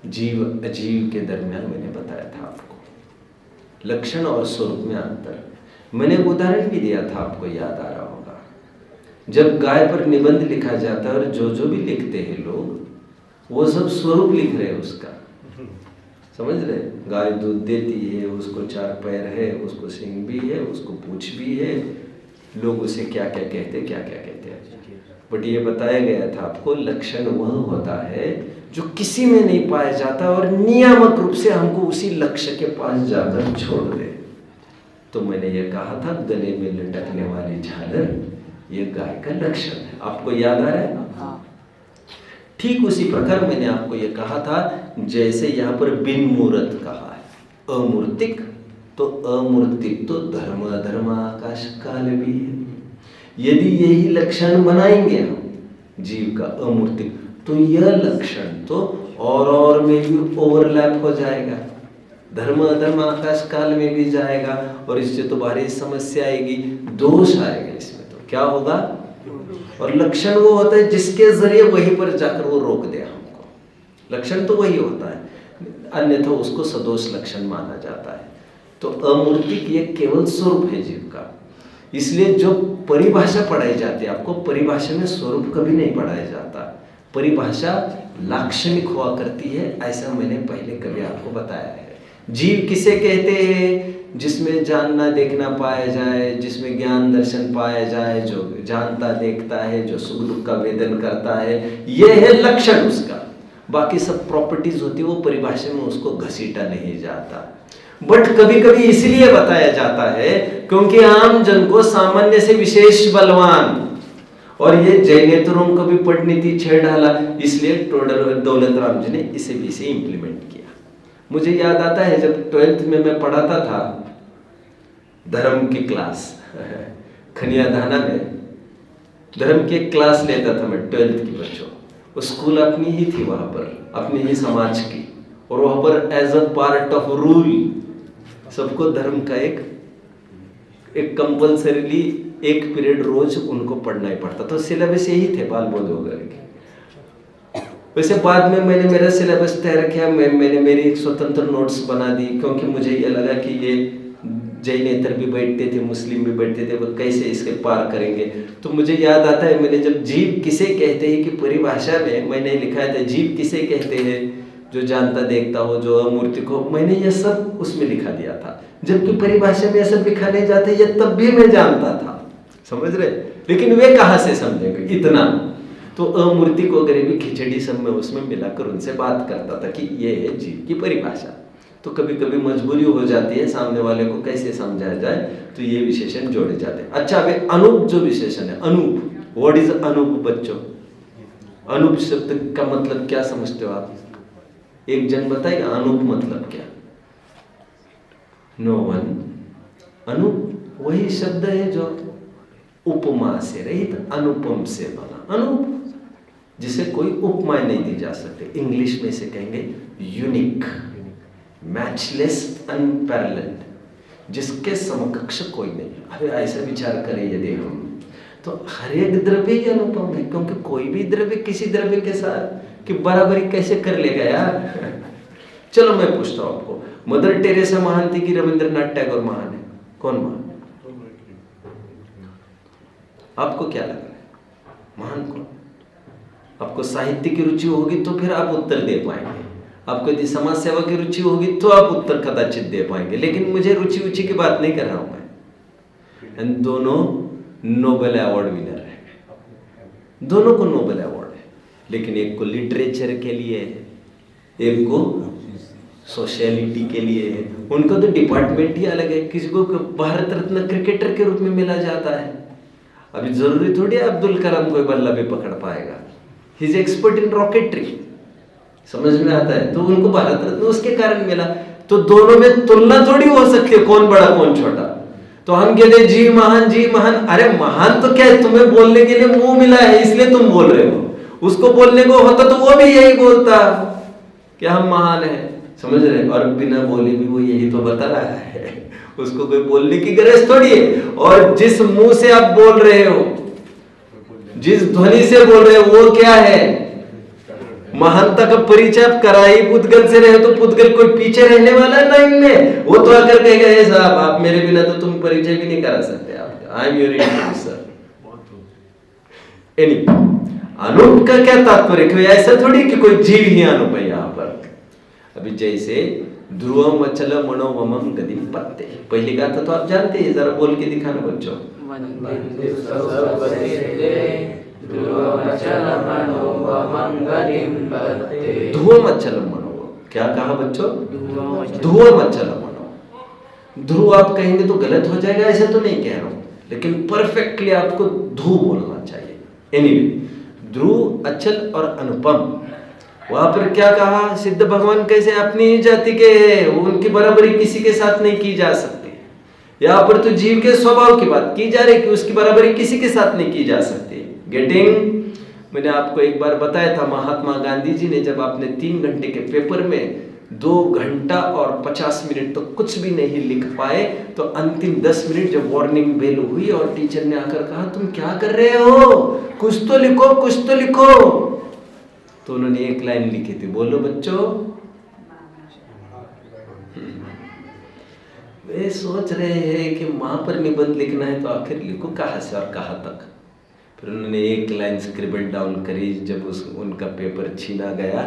जीव अजीव के दरमियान मैंने बताया था आपको, लक्षण और स्वरूप में अंतर। मैंने एक उदाहरण भी दिया था, आपको याद आ रहा होगा। जब गाय पर निबंध लिखा जाता है और जो भी लिखते हैं लोग, वो सब स्वरूप लिख रहे हैं उसका, समझ रहे? गाय दूध देती है, उसको 4 पैर है, उसको सींग भी है, उसको पूंछ भी है, लोग उसे क्या क्या कहते हैं। बट ये बताया गया था आपको, लक्षण वह होता है जो किसी में नहीं पाया जाता और नियामक रूप से हमको उसी लक्ष्य के पास जाकर छोड़ दे। तो मैंने ये कहा था, गले में लटकने वाली झालर ये गाय का लक्षण है। आपको याद आ रहा है? ठीक उसी प्रकार मैंने आपको ये कहा था, जैसे यहाँ पर बिन मूर्त कहा है, अमूर्तिक, तो अमूर्तिक तो धर्म अधर्म आकाश काल भी है। यदि यही लक्षण बनाएंगे हम जीव का अमूर्तिक, तो यह लक्षण तो और में भी ओवरलैप हो जाएगा, धर्म अधर्म आकाश काल में भी जाएगा, और इससे तो भारी समस्या आएगी, दोष आएगा इसमें। तो क्या होगा? और लक्षण वो होता है जिसके जरिए वहीं पर जाकर वो रोक दे हमको। लक्षण तो वही होता है, अन्यथा उसको सदोष लक्षण माना जाता है। तो अमूर्तिक ये केवल स्वरूप है जीव का। इसलिए जो परिभाषा पढ़ाई जाती है आपको, परिभाषा में स्वरूप कभी नहीं पढ़ाया जाता, परिभाषा लाक्षणिक हुआ करती है, ऐसा मैंने पहले कभी आपको बताया है। जीव किसे कहते हैं? जिसमें जानना देखना पाया जाए, जिसमें ज्ञान दर्शन पाया जाए, जो जानता देखता है, जो सुख दुख का वेदन करता है, यह है लक्षण उसका। बाकी सब प्रॉपर्टीज होती है, वो परिभाषा में उसको घसीटा नहीं जाता। बट कभी कभी इसलिए बताया जाता है क्योंकि आम जन को सामान्य से विशेष बलवान, और ये जैनेतरों को भी पढ़नीति छेड़ डाला, इसलिए दौलत राम जी ने इसे भी इसे इम्प्लीमेंट किया। मुझे याद आता है जब 12th में मैं पढ़ाता था धर्म की क्लास खनिया धाना में, धर्म की क्लास लेता था मैं 12th की बच्चों। वो स्कूल अपनी ही थी वहाँ पर, अपनी ही समाज की, और वहाँ पर as a part of rule सबको धर्म का एक कंपल्सरीली एक पीरियड रोज उनको पढ़ना ही पड़ता। तो सिलेबस यही थे बाल बोध वगैरह के। वैसे बाद में मैंने मेरा सिलेबस तय किया, मैंने मेरी एक स्वतंत्र नोट्स बना दी, क्योंकि मुझे ये लगा कि ये जैनेतर भी बैठते थे, मुस्लिम भी बैठते थे, वो कैसे इसके पार करेंगे। तो मुझे याद आता है, मैंने जब जीव किसे कहते हैं कि परिभाषा में मैंने लिखा था, जीव किसे कहते हैं? जो जानता देखता हो, जो अमूर्तिक हो, मैंने ये सब उसमें लिखा दिया था। जबकि परिभाषा में ये सब लिखा नहीं जाता, ये तब भी मैं जानता था, समझ रहे? लेकिन वे कहाँ से समझेंगे इतना? तो अमूर्तिक वगैरह भी खिचड़ी सब में उसमें मिलाकर उनसे बात करता था कि ये है जीव की परिभाषा। तो कभी कभी मजबूरी हो जाती है, सामने वाले को कैसे समझाया जाए, तो ये विशेषण जोड़े जाते हैं। अच्छा, अब अनूप जो विशेषण है, अनूप, व्हाट इज अनूप बच्चों? अनूप शब्द का मतलब क्या समझते हो आप? एक जन बताएगा अनूप मतलब क्या? No one. अनूप वही शब्द है जो उपमा से रहित, अनुपम से बना, अनूप, जिसे कोई उपमा नहीं दी जा सकती। इंग्लिश में इसे कहेंगे यूनिक, मैचलेस, अनपैरेलल्ड, जिसके समकक्ष कोई नहीं। अरे ऐसा विचार करें यदि हम, तो हर एक द्रव्य ही अनुपम है, क्योंकि कोई भी द्रव्य किसी द्रव्य के साथ कि बराबरी कैसे कर लेगा यार? चलो मैं पूछता हूं आपको, मदर टेरेसा महान थी कि रविंद्रनाथ टैगोर महान है? कौन महान? आपको क्या लग रहा है महान कौन? आपको साहित्य की रुचि होगी तो फिर आप उत्तर दे पाएंगे, आपको यदि समाज सेवा की रुचि होगी तो आप उत्तर कदाचित दे पाएंगे। लेकिन मुझे रुचि की बात नहीं कर रहा हूं मैं। दोनों नोबेल अवार्ड विनर है, दोनों को नोबेल अवार्ड है, लेकिन एक को लिटरेचर के लिए है, एक को सोशलिटी के लिए है। उनका तो डिपार्टमेंट ही अलग है। किसी को भारत रत्न क्रिकेटर के रूप में मिला जाता है। अभी जरूरी थोड़ी है अब्दुल कलाम कोई बल्ला भी पकड़ पाएगा, he is expert in rocketry, समझ में आता है? तो उनको भारत रत्न उसके कारण मिला। तो दोनों में तुलना थोड़ी हो सकती है कौन बड़ा कौन छोटा। तो हम कहते जी महान, जी महान। अरे महान तो क्या है, तुम्हें बोलने के लिए मुंह मिला है इसलिए तुम बोल रहे हो। उसको बोलने को होता तो वो भी यही बोलता कि हम महान है, समझ रहे? और बिना बोले भी वो यही तो बता रहा है, उसको कोई बोलने की गरज थोड़ी है। और जिस मुंह से आप बोल रहे हो जिस ध्वनि से बोल रहे हो वो क्या है? महानता का परिचय आप कराई पुद्गल से रहे, तो पुद्गल कोई पीछे रहने वाला है लाइन में? वो तो आकर कहेगा हे साहब आप मेरे बिना तो तुम परिचय भी नहीं करा सकते, आप I am your introducer. Any Anoop का क्या तात्पर्य कि ऐसा थोड़ी कि कोई जीव ही अनूप है यहाँ पर। अभी जैसे ध्रुवम अचल मनोवमम गतिम पत्ते, पहली गाथा तो आप जानते हैं, जरा बोल के दिखाना बच्चों। ध्रुवम अचल मनो, क्या कहा बच्चों? ध्रुवम अचल मनो। ध्रुव आप कहेंगे तो गलत हो जाएगा, ऐसा तो नहीं कह रहा हूं, लेकिन परफेक्टली आपको ध्रुव बोलना चाहिए। एनीवे, ध्रुव, अचल और अनुपम, वहां पर क्या कहा? सिद्ध भगवान कैसे अपनी ही जाति के हैं, उनकी बराबरी किसी के साथ नहीं की जा सकती। यहाँ पर तो जीव के स्वभाव की बात की जा रही कि उसकी बराबरी किसी के साथ नहीं की जा सकती। गेटिंग? मैंने आपको एक बार बताया था, महात्मा गांधी जी ने जब आपने 3 घंटे के पेपर में 2 घंटा और 50 मिनट तो कुछ भी नहीं लिख पाए, तो अंतिम 10 मिनट जब वार्निंग बेल हुई और टीचर ने आकर कहा तुम क्या कर रहे हो, कुछ तो लिखो, कुछ तो लिखो, तो उन्होंने एक लाइन लिखी थी, बोलो बच्चों। वे सोच रहे हैं कि माँ पर निबंध लिखना है तो आखिर लिखो कहाँ से और कहाँ तक। फिर उन्होंने एक लाइन स्क्रिबल डाउन करी, जब उनका पेपर छीना गया,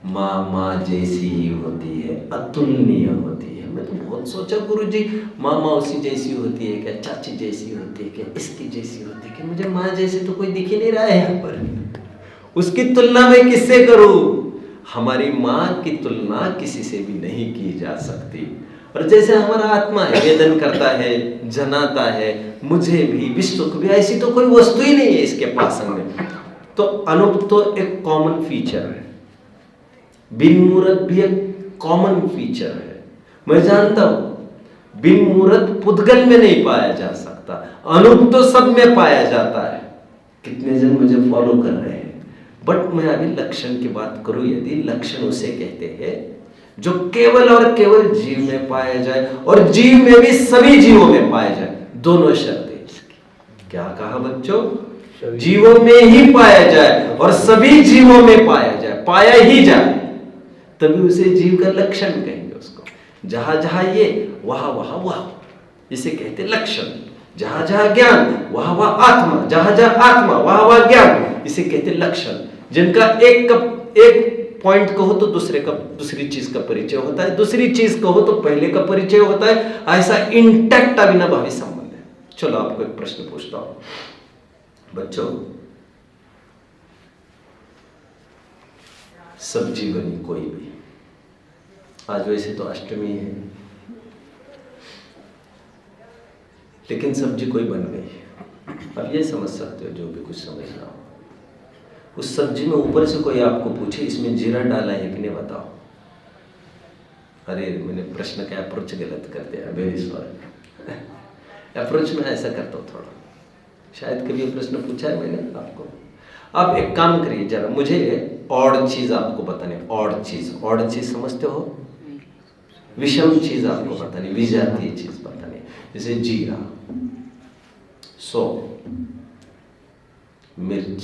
माँ जैसी ही होती है, अतुलनीय होती है। मैं तो बहुत सोचा गुरुजी, माँ उसी जैसी होती है क्या, चाची जैसी होती है क्या, इसकी जैसी होती है क्या? मुझे माँ जैसे तो कोई दिख ही नहीं रहा है यहाँ पर, उसकी तुलना मैं किससे करूं? हमारी माँ की तुलना किसी से भी नहीं की जा सकती। और जैसे हमारा आत्मा वेदन करता है, जनाता है, मुझे भी विश्व को भी, ऐसी तो कोई वस्तु ही नहीं है इसके पास में। तो अनूप तो एक कॉमन फीचर है, बिन मूर्त भी एक कॉमन फीचर है। मैं जानता हूं बिन मूर्त पुद्गल में नहीं पाया जा सकता, अनूप तो सब में पाया जाता है। कितने जन मुझे फॉलो कर रहे हैं? बट मैं अभी लक्षण की बात करूं, यदि लक्षण उसे कहते हैं जो केवल और केवल जीव में पाया जाए और जीव में भी सभी जीवों में पाया जाए, दोनों शर्तें इसकी। क्या कहा बच्चों? जीवों में ही पाया जाए और सभी जीवों में पाया जाए, पाया ही जाए, तभी उसे जीव का लक्षण कहेंगे उसको। जहां जहां ये वहां वहां वह, इसे कहते लक्षण। जहां जहां ज्ञान वहां वहां आत्मा, जहां जहां आत्मा वहां वहां ज्ञान, इसे कहते लक्षण। जिनका एक पॉइंट कहो तो दूसरी चीज का परिचय होता है, दूसरी चीज कहो तो पहले का परिचय होता है, ऐसा इंटैक्ट अविनाभावी संबंध है। चलो आपको एक प्रश्न पूछता हूं बच्चों, सब्जी बनी कोई भी, आज वैसे तो अष्टमी है, लेकिन सब्जी कोई बन गई। अब ये समझ सकते हो, जो भी कुछ समझ रहा हो, उस सब्जी में ऊपर से कोई आपको पूछे इसमें जीरा डाला है कि नहीं, बताओ। अरे मैंने प्रश्न का अप्रोच गलत कर दिया, वेरी सॉरी। अप्रोच में ऐसा करता हूँ थोड़ा, शायद कभी ये प्रश्न पूछा है मैंने आपको। आप एक काम करिए जरा, मुझे ऑड चीज आपको बताने, ऑड चीज समझते हो? विषम चीज आपको बतानी, विजातीय चीज बतानी, जैसे जीरा, सौंफ, मिर्च,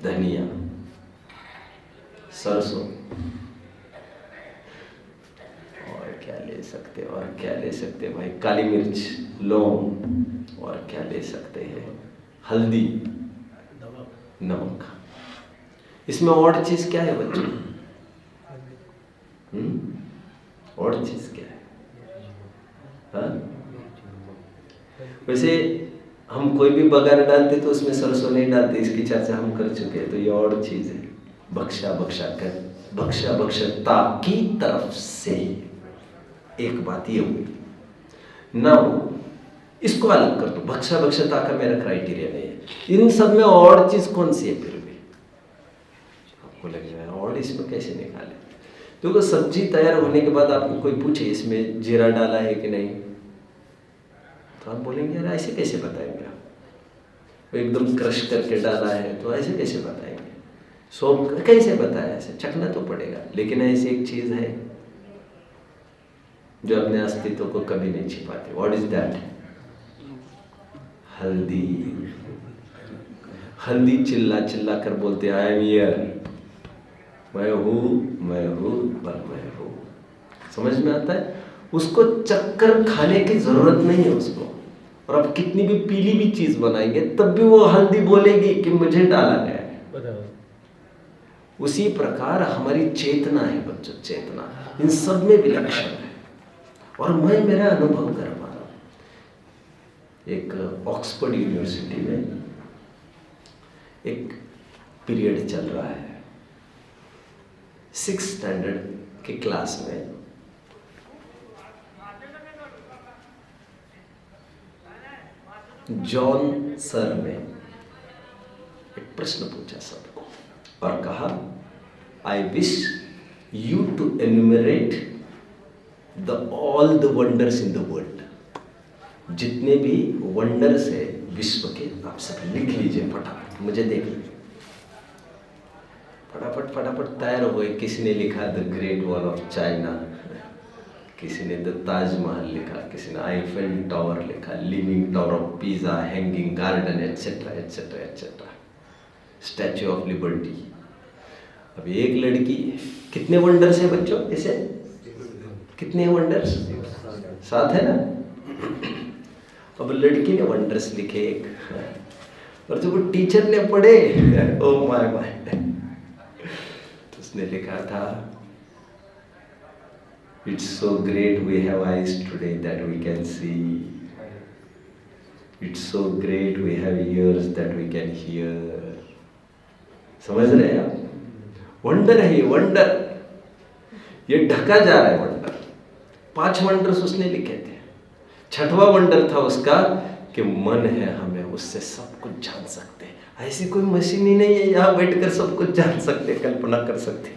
धनिया, सरसों, और क्या ले सकते, और क्या ले सकते भाई, काली मिर्च, लौंग, और क्या ले सकते हैं, हल्दी, नमक। इसमें और चीज क्या है बच्चों? और चीज क्या है? वैसे हम कोई भी बघार डालते तो उसमें सरसों नहीं डालते, इसकी चर्चा हम कर चुके हैं, तो ये और चीज है। भक्षा की तरफ से एक बात ये हुई ना, इसको अलग कर दो, भक्षता का मेरा क्राइटेरिया नहीं है। इन सब में और चीज कौन सी है? फिर भी आपको लगेगा और इसमें कैसे निकाले? देखो, सब्जी तैयार होने के बाद आपको कोई पूछे इसमें जीरा डाला है कि नहीं, तो आप बोलेंगे यार ऐसे कैसे बताएंगे आप, एकदम क्रश करके डाला है तो ऐसे कैसे बताएंगे, सौंफ कैसे बताया, ऐसे चखना तो पड़ेगा। लेकिन ऐसी एक चीज है जो अपने अस्तित्व को कभी नहीं छिपाती। What is that? हल्दी। हल्दी चिल्ला चिल्ला कर बोलते आई एम हियर, मैं हूँ पर मैं हूँ। समझ में आता है? उसको चक्कर खाने की जरूरत नहीं है उसको। और आप कितनी भी पीली भी चीज बनाएंगे तब भी वो हल्दी बोलेगी कि मुझे डाला गया है। उसी प्रकार हमारी चेतना है बच्चों, चेतना इन सब में विलक्षण है। और मैं मेरा अनुभव कर पा रहा हूं। एक ऑक्सफोर्ड यूनिवर्सिटी में एक पीरियड चल रहा है, 6th स्टैंडर्ड के क्लास में जॉन सर ने एक प्रश्न पूछा सबको और कहा, I wish you to enumerate all the wonders in the world. जितने भी वंडर्स है विश्व के, आप सब लिख लीजिए फटाफट, मुझे देख लीजिए। फटाफट फटाफट तैयार हो गए। किसी ने लिखा the great wall of China, किसी ने द ताजमहल लिखा, किसी ने आईफेल टावर लिखा, leaning tower of pizza, hanging garden, etcetera etcetera etcetera, statue of liberty. अब एक लड़की, कितने वंडर्स है बच्चों इसे? कितने वंडर्स? 7 है ना? अब लड़की ने वंडर्स लिखे एक, और जब वो टीचर ने पढ़े, ओ माय माय, तो उसने लिखा था, It's so great we have eyes today that we can see. It's so great we have ears that we can hear. समझ रहे हैं आप? वंडर है ये, वंडर। ये ढका जा रहा है वंडर। 5 वंडर्स उसने लिखे थे। 6वां वंडर था उसका कि मन है हमें, उससे सब कुछ जान सकते हैं। ऐसी कोई मशीन ही नहीं है यहाँ बैठकर सब कुछ जान सकते, कल्पना कर सकते हैं।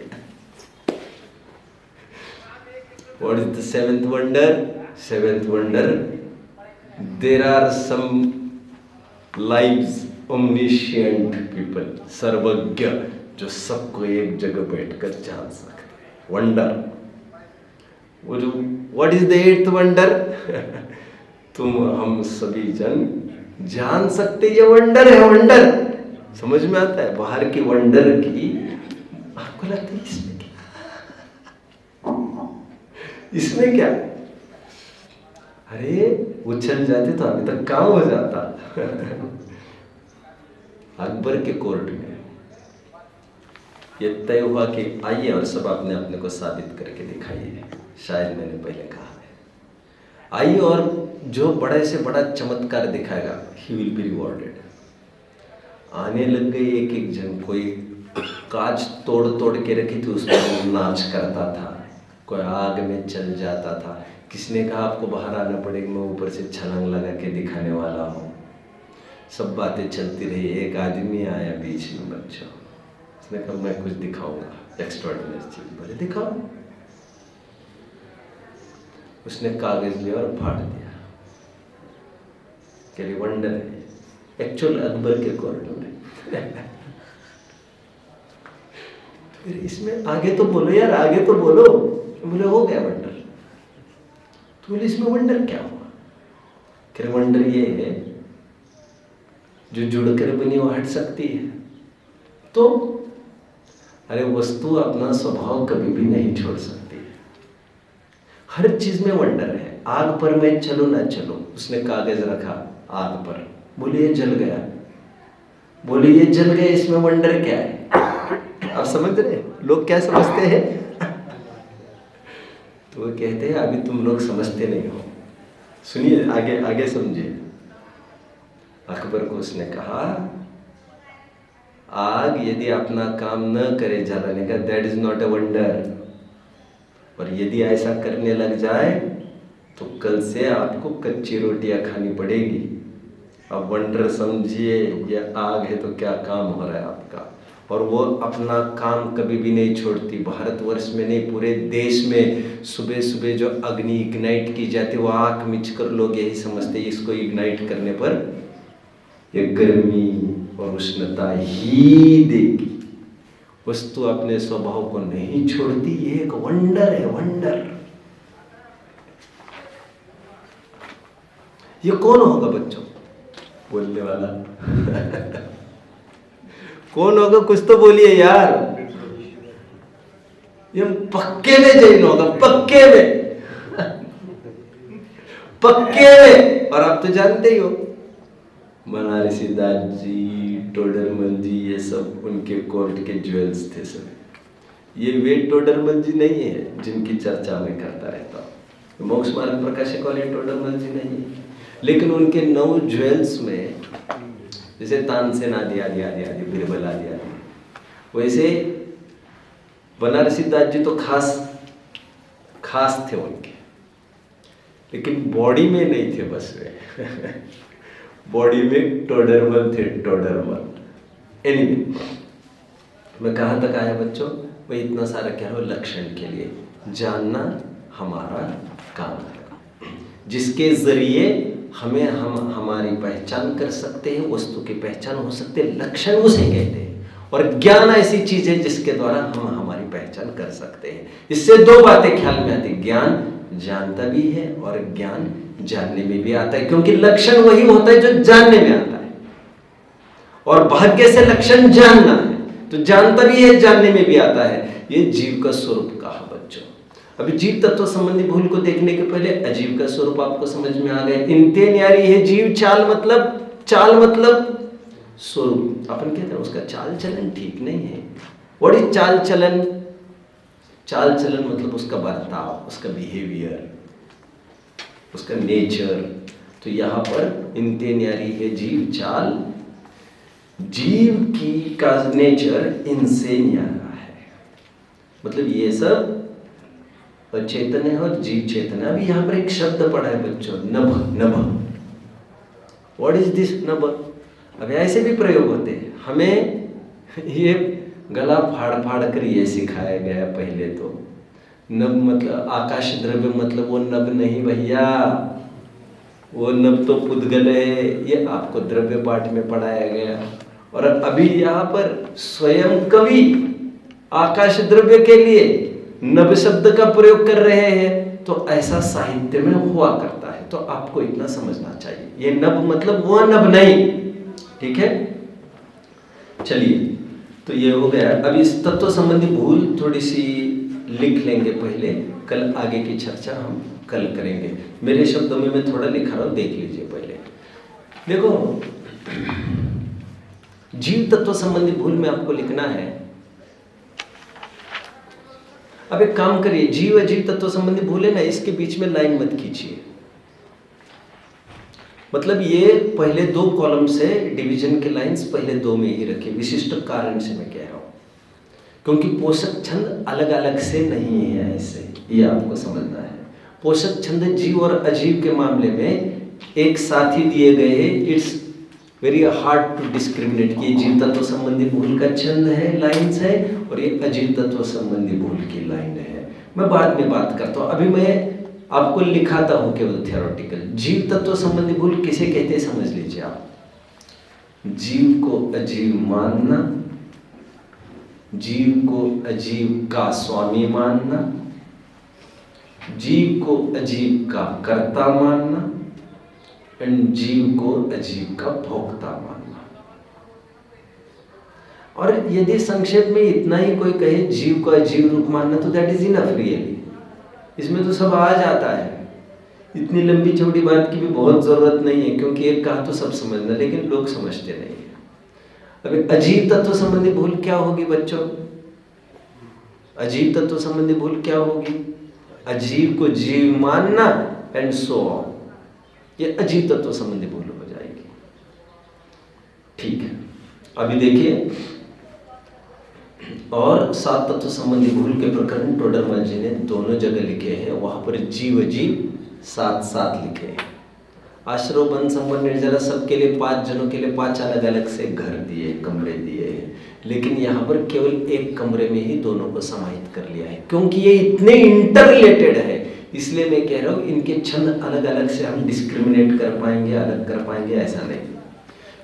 What is the 7th wonder? 7th wonder, there are some lives omniscient people, सर्वज्ञ, जो सबको एक जगह बैठकर जान सकते हैं। वंडर। वो जो What is the 8th wonder? तुम हम सभी जन जान सकते, ये वंडर है, वंडर। समझ में आता है? बाहर की वंडर की आपको लगता है इसमें क्या? अरे उछल जाते तो अभी तक काम हो जाता। अकबर के कोर्ट में ये तय हुआ कि आइए और सब अपने अपने को साबित करके दिखाइए। शायद मैंने पहले कहा है, आइए और जो बड़े से बड़ा चमत्कार दिखाएगा ही विल बी रिवॉर्डेड। आने लग गए एक एक जन। कोई कांच तोड़ तोड़ के रखी थी, उसमें नाच करता था, कोई आग में चल जाता था। किसी ने कहा आपको बाहर आना पड़ेगा, मैं ऊपर से छलांग लगा के दिखाने वाला हूँ। सब बातें चलती रही। एक आदमी आया बीच में बच्चों, उसने कहा मैं कुछ दिखाऊंगा एक्स्ट्राऑर्डिनरी चीज। बोले दिखाओ। उसने कागज लिया और फाड़ दिया कि वंडर है। एक्चुअल अकबर के कोर्ट में। फिर इसमें आगे तो बोलो यार, आगे तो बोलो। बोले हो गया वंडर। तो बोले इसमें वंडर क्या हुआ? कि वंडर ये है जो जुड़कर बनी वो हट सकती है। तो अरे वस्तु अपना स्वभाव कभी भी नहीं छोड़ सकती है। हर चीज में वंडर है। आग पर मैं चलो ना चलो, उसने कागज रखा आग पर, बोले ये जल गया। बोले ये जल गया, इसमें वंडर क्या है? आप समझ रहे? लोग क्या समझते हैं? तो वो कहते हैं अभी तुम लोग समझते नहीं हो, सुनिए आगे आगे समझिए। अकबर को उसने कहा आग यदि अपना काम न करे जलाने का, that is not a wonder. और यदि ऐसा करने लग जाए तो कल से आपको कच्ची रोटियां खानी पड़ेगी। अब वंडर समझिए, ये आग है तो क्या काम हो रहा है आपका। और वो अपना काम कभी भी नहीं छोड़ती। भारतवर्ष में नहीं, पूरे देश में सुबह सुबह जो अग्नि इग्नाइट की जाती है, वो आँख मिचकर लोग यही समझते हैं इसको इग्नाइट करने पर ये गर्मी और उष्णता ही देगी। वस्तु अपने स्वभाव को नहीं छोड़ती। ये एक वंडर है, वंडर। ये कौन होगा बच्चों? बोलने वाला। कौन होगा, कुछ तो बोलिए यार। ये पक्के में जैन होगा, पक्के में, पक्के में। और आप तो जानते ही हो बनारसी दास जी, टोडरमल जी, ये सब उनके कोर्ट के ज्वेल्स थे सब। ये वे टोडरमल जी नहीं है जिनकी चर्चा में करता रहता हूँ। मोक्ष मार्ग प्रकाशक वाले टोडरमल जी नहीं है, लेकिन उनके 9 ज्वेल्स में जैसे तानसेन आदि आदि आदि आदि, बीरबल आदि आदि, वैसे बनारसी दास जी तो खास थे उनके, लेकिन बॉडी में नहीं थे बस वे। बॉडी में टोडरमल थे, टोडरमल। एनीवे, मैं कहाँ तक आया बच्चों? मैं इतना सारा कह रहा हूँ लक्षण के लिए। जानना हमारा काम है, जिसके जरिए हम हमारी पहचान कर सकते हैं, वस्तु की पहचान हो सकती है। लक्षण उसे कहते हैं। और ज्ञान ऐसी चीज है जिसके द्वारा हम हमारी पहचान कर सकते हैं। इससे 2 बातें ख्याल में आती, ज्ञान जानता भी है और ज्ञान जानने में भी आता है, क्योंकि लक्षण वही होता है जो जानने में आता है। और भाग्य से लक्षण जानना है, तो जानता भी है, जानने में भी आता है। ये जीव का स्वरूप कहा बच्चों। अभी जीव तत्व संबंधी भूल को देखने के पहले अजीव का स्वरूप आपको समझ में आ गया। इनते न्यारी है जीव, चाल मतलब स्वरूप। अपन कहते हैं उसका चाल चलन ठीक नहीं है। व्हाट इज चाल चलन? चाल चलन मतलब उसका बर्ताव, उसका बिहेवियर, उसका नेचर। तो यहां पर इनते न्यारी है जीव चाल, जीव की का नेचर इनसे न्यारा है। मतलब ये सब चेतन है और जीव चेतन है। अभी यहाँ पर एक शब्द पढ़ा है बच्चों, नभ। व्हाट इज दिस नभ? अब ऐसे भी प्रयोग होते हैं। हमें ये गला फाड़ कर ये सिखाया गया पहले। तो नभ मतलब आकाश द्रव्य, मतलब वो नभ नहीं भैया, वो नभ तो पुद्गल है। ये आपको द्रव्य पाठ में पढ़ाया गया। और अभी यहाँ पर स्वयं कवि आकाश द्रव्य के लिए नभ शब्द का प्रयोग कर रहे हैं। तो ऐसा साहित्य में हुआ करता है, तो आपको इतना समझना चाहिए। ये नभ मतलब वो नभ नहीं, ठीक है। चलिए, तो ये हो गया। अब इस तत्व संबंधी भूल थोड़ी सी लिख लेंगे पहले, कल आगे की चर्चा हम कल करेंगे। मेरे शब्दों में मैं थोड़ा लिखा रहा हूं, देख लीजिए पहले। देखो, जीव तत्व संबंधी भूल में आपको लिखना है। अब एक काम करिए, जीव अजीव तत्व संबंधी भूल है ना, इसके बीच में लाइन मत खींचिए। मतलब ये पहले 2 कॉलम से डिवीजन के लाइंस पहले 2 में ही रखिए। विशिष्ट कारण से मैं कह रहा हूं, क्योंकि पोषक छंद अलग अलग से नहीं है। ऐसे ये आपको समझना है। पोषक छंद जीव और अजीव के मामले में एक साथ ही दिए गए हैं। It's very hard to discriminate कि जीव तत्व संबंधी भूल का छंद है, लाइन्स है, और ये अजीव तत्व संबंधी भूल की लाइन है। मैं बाद में बात करता हूँ, अभी मैं आपको लिखाता हूँ केवल थियोरेटिकल। जीव तत्व संबंधी भूल किसे कहते हैं समझ लीजिए आप। जीव को अजीव मानना, जीव को अजीव का स्वामी मानना, जीव को अजीव का कर्ता मानना, एंड जीव को अजीव का भोक्ता मानना। और यदि संक्षेप में इतना ही कोई कहे जीव को अजीव रूप मानना, तो दैट इज इनफ रियली। इसमें तो सब आ जाता है। इतनी लंबी चौड़ी बात की भी बहुत जरूरत नहीं है, क्योंकि एक कहा तो सब समझना, लेकिन लोग समझते नहीं है। अभी अजीव तत्व संबंधी भूल क्या होगी बच्चों? अजीव तत्व संबंधी भूल क्या होगी? अजीव को जीव मानना एंड सो ऑन, ये अजीव तत्व संबंधी भूल हो जाएगी। ठीक है, अभी देखिए। और 7 तत्व संबंधी भूल के प्रकरण टोडरमल जी ने दोनों जगह लिखे हैं। वहां पर जीव अजीव साथ लिखे हैं। आश्रम वन संपन्न निर्जरा सबके लिए 5 जनों के लिए 5 अलग अलग से घर दिए, कमरे दिए हैं। लेकिन यहाँ पर केवल एक कमरे में ही दोनों को समाहित कर लिया है, क्योंकि ये इतने इंटर रिलेटेड है। इसलिए मैं कह रहा हूँ इनके छंद अलग अलग से हम डिस्क्रिमिनेट कर पाएंगे, अलग कर पाएंगे, ऐसा नहीं,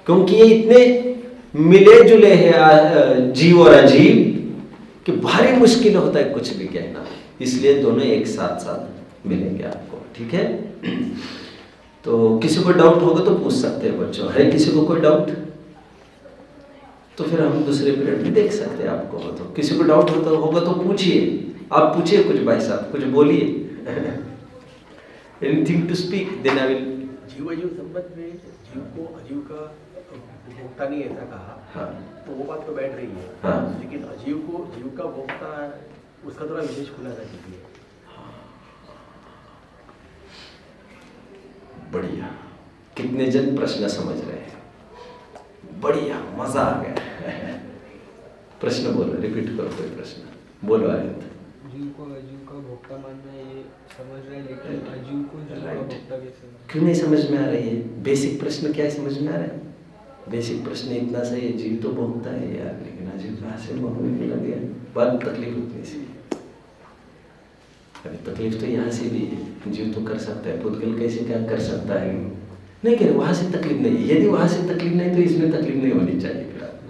क्योंकि ये इतने मिले जुले हैं जीव और अजीव कि भारी मुश्किल होता है कुछ भी कहना। इसलिए दोनों एक साथ मिलेंगे आपको, ठीक है। तो किसी को डाउट होगा तो पूछ सकते हैं बच्चों। है किसी को कोई डाउट? तो फिर हम दूसरे पीरियड में देख सकते हैं। आपको हो तो किसी को डाउट होगा तो पूछिए, आप पूछिए कुछ, भाई साहब कुछ बोलिए। Anything to speak, then I will. जीव अजीव संबंध में जीव को अजीव का भोक्ता नहीं ऐसा कहा, हाँ तो वो बात तो बैठ रही है। हाँ, लेकिन अजीव को जीव का भोक्ता उसका थोड़ा विशेष खुलासा कीजिए। बढ़िया, कितने जन प्रश्न समझ रहे हैं? बढ़िया, मजा आ गया। प्रश्न बोलो, रिपीट करो कोई प्रश्न, बोलो आयत। जीव को अजीव का भोक्ता मानना ये समझ रहे हैं, लेकिन अजीव को जीव का भोक्ता कैसे मानना? क्यों नहीं समझ में आ रही है? बेसिक प्रश्न क्या है, समझ में आ रहा है? बेसिक प्रश्न इतना सही है, जीव तो भोगता है यार, लेकिन अजीव कहाँ से भोगने लगे? बाद तकलीफ उतनी सी। अभी तकलीफ तो यहाँ से भी है, जीव तो कर सकता है, पुद्गल कैसे क्या कर सकता है? नहीं कह रहे वहां से तकलीफ नहीं, यदि वहां से तकलीफ नहीं तो इसमें तकलीफ नहीं होनी चाहिए फिर आपको।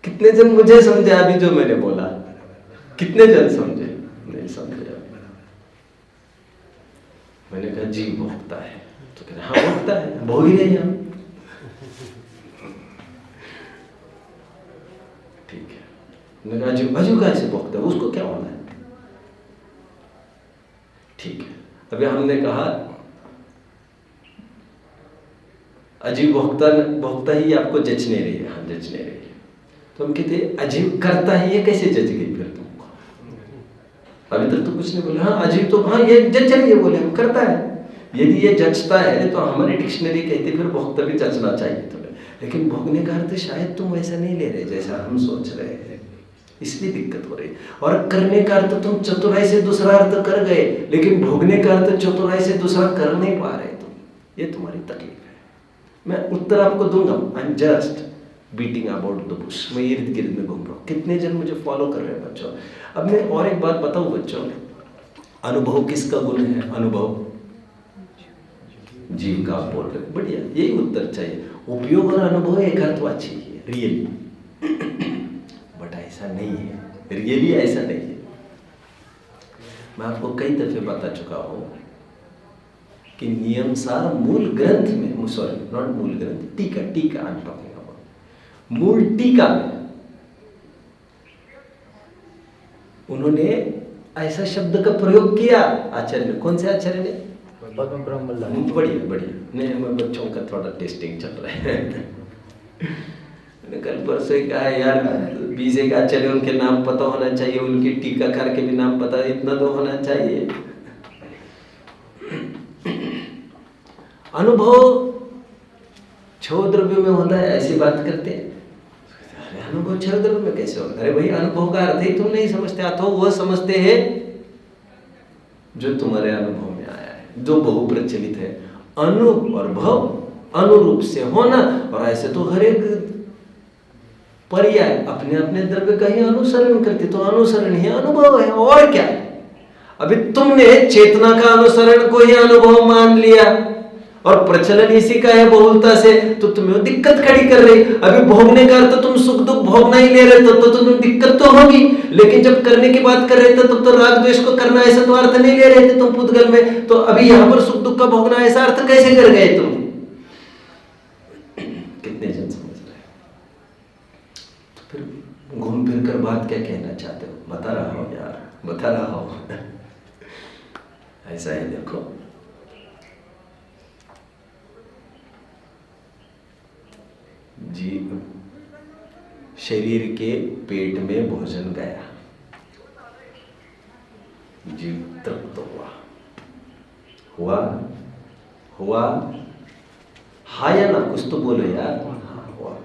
कितने जन मुझे समझे अभी जो मैंने बोला? कितने जन समझे? नहीं समझे। मैंने कहा जीव भोगता है, तो कह रहे हाँ भोगता है, भोग ही रहे हम। ठीक है, मैंने कहा अजीव, अजीव कैसे भोगता है, उसको क्या होना है? ठीक है, अभी हमने कहा अजीव भोगता ही आपको जज नहीं रही है। हाँ जज नहीं रही है, तो हम कहते अजीव करता ही है, कैसे जज गई फिर तुमको? अभी तक तो कुछ नहीं बोला। हाँ अजीव तो हाँ ये जज चलिए बोले हम करता है। यदि ये जचता है तो हमारी डिक्शनरी कहती फिर भोगता भी जचना चाहिए तुम्हें। लेकिन भोगने का अर्थ शायद तुम वैसा नहीं ले रहे जैसा हम सोच रहे हैं, इसलिए दिक्कत हो रही। और करने का अर्थ तुम चतुराई से दूसरा अर्थ कर गए, लेकिन भोगने का अर्थ चतुराई से दूसरा कर नहीं पा रहे तुम, ये तुम्हारी तकलीफ है। मैं उत्तर आपको दूंगा, I am just beating about the Bush, मैं इर्द गिर्द में घूम रहा हूँ। कितने जन मुझे फॉलो कर रहे हैं बच्चों? अब मैं और एक बात बताऊं बच्चों, अनुभव किसका गुण है? अनुभव जीव का, आप बोल रहे हैं, बढ़िया, यही उत्तर चाहिए। उपयोग और अनुभव एक अर्थवाची है रियली, बट ऐसा नहीं है, रियली ऐसा नहीं है। मैं आपको कई दफे बता चुका हूं कि नियम सार मूल ग्रंथ में, सॉरी नॉट मूल ग्रंथ, टीका, टीका आई एम टॉकिंग अबाउट, मूल टीका में उन्होंने ऐसा शब्द का प्रयोग किया आचार्य ने। कौन से आचार्य ने? बढ़िया बढ़िया, नहीं मैं बच्चों का थोड़ा टेस्टिंग चल रहा है। मैंने कल परसों ही कहा यार 20 एक आचार्य, उनके नाम पता होना चाहिए, उनकी टीकाकार के भी नाम पता, इतना तो होना चाहिए। अनुभव छह द्रव्य में होता है, ऐसी बात करते हैं। अरे अनुभव छह द्रव्य में कैसे होता है? अरे भाई अनुभव का अर्थ ही तुम नहीं समझते, अथवा वह समझते हैं जो तुम्हारे अनुभव में आया है, जो बहु प्रचलित है। अनु और भव, अनुरूप से होना, और ऐसे तो हर एक पर्याय अपने अपने द्रव्य का ही अनुसरण करते, तो अनुसरण ही अनुभव है, और क्या है? अभी तुमने चेतना का अनुसरण को ही अनुभव मान लिया और प्रचलन इसी का है बहुलता से, तो तुम्हें दिक्कत खड़ी कर रही। अभी भोगने का अर्थ तुम सुख दुख भोगना ही ले रहे तो तुम्हें दिक्कत तो होगी, लेकिन जब करने की बात कर रहे थे तब तो राग द्वेष को करना ऐसा तो अर्थ नहीं ले रहे थे तुम पुद्गल में, तो अभी यहां पर सुख दुख का भोगना ऐसा अर्थ कैसे कर गए तुम? कितने जन समझ रहे हैं? तो फिर घूम फिर कर बात क्या कहना चाहते हो? बता रहा हो यार, बता रहा हो। ऐसा है, देखो जीव शरीर के पेट में भोजन गया, जीव तृप्त हुआ, हुआ हाँ या ना? कुछ तो बोलो यार। हुआ,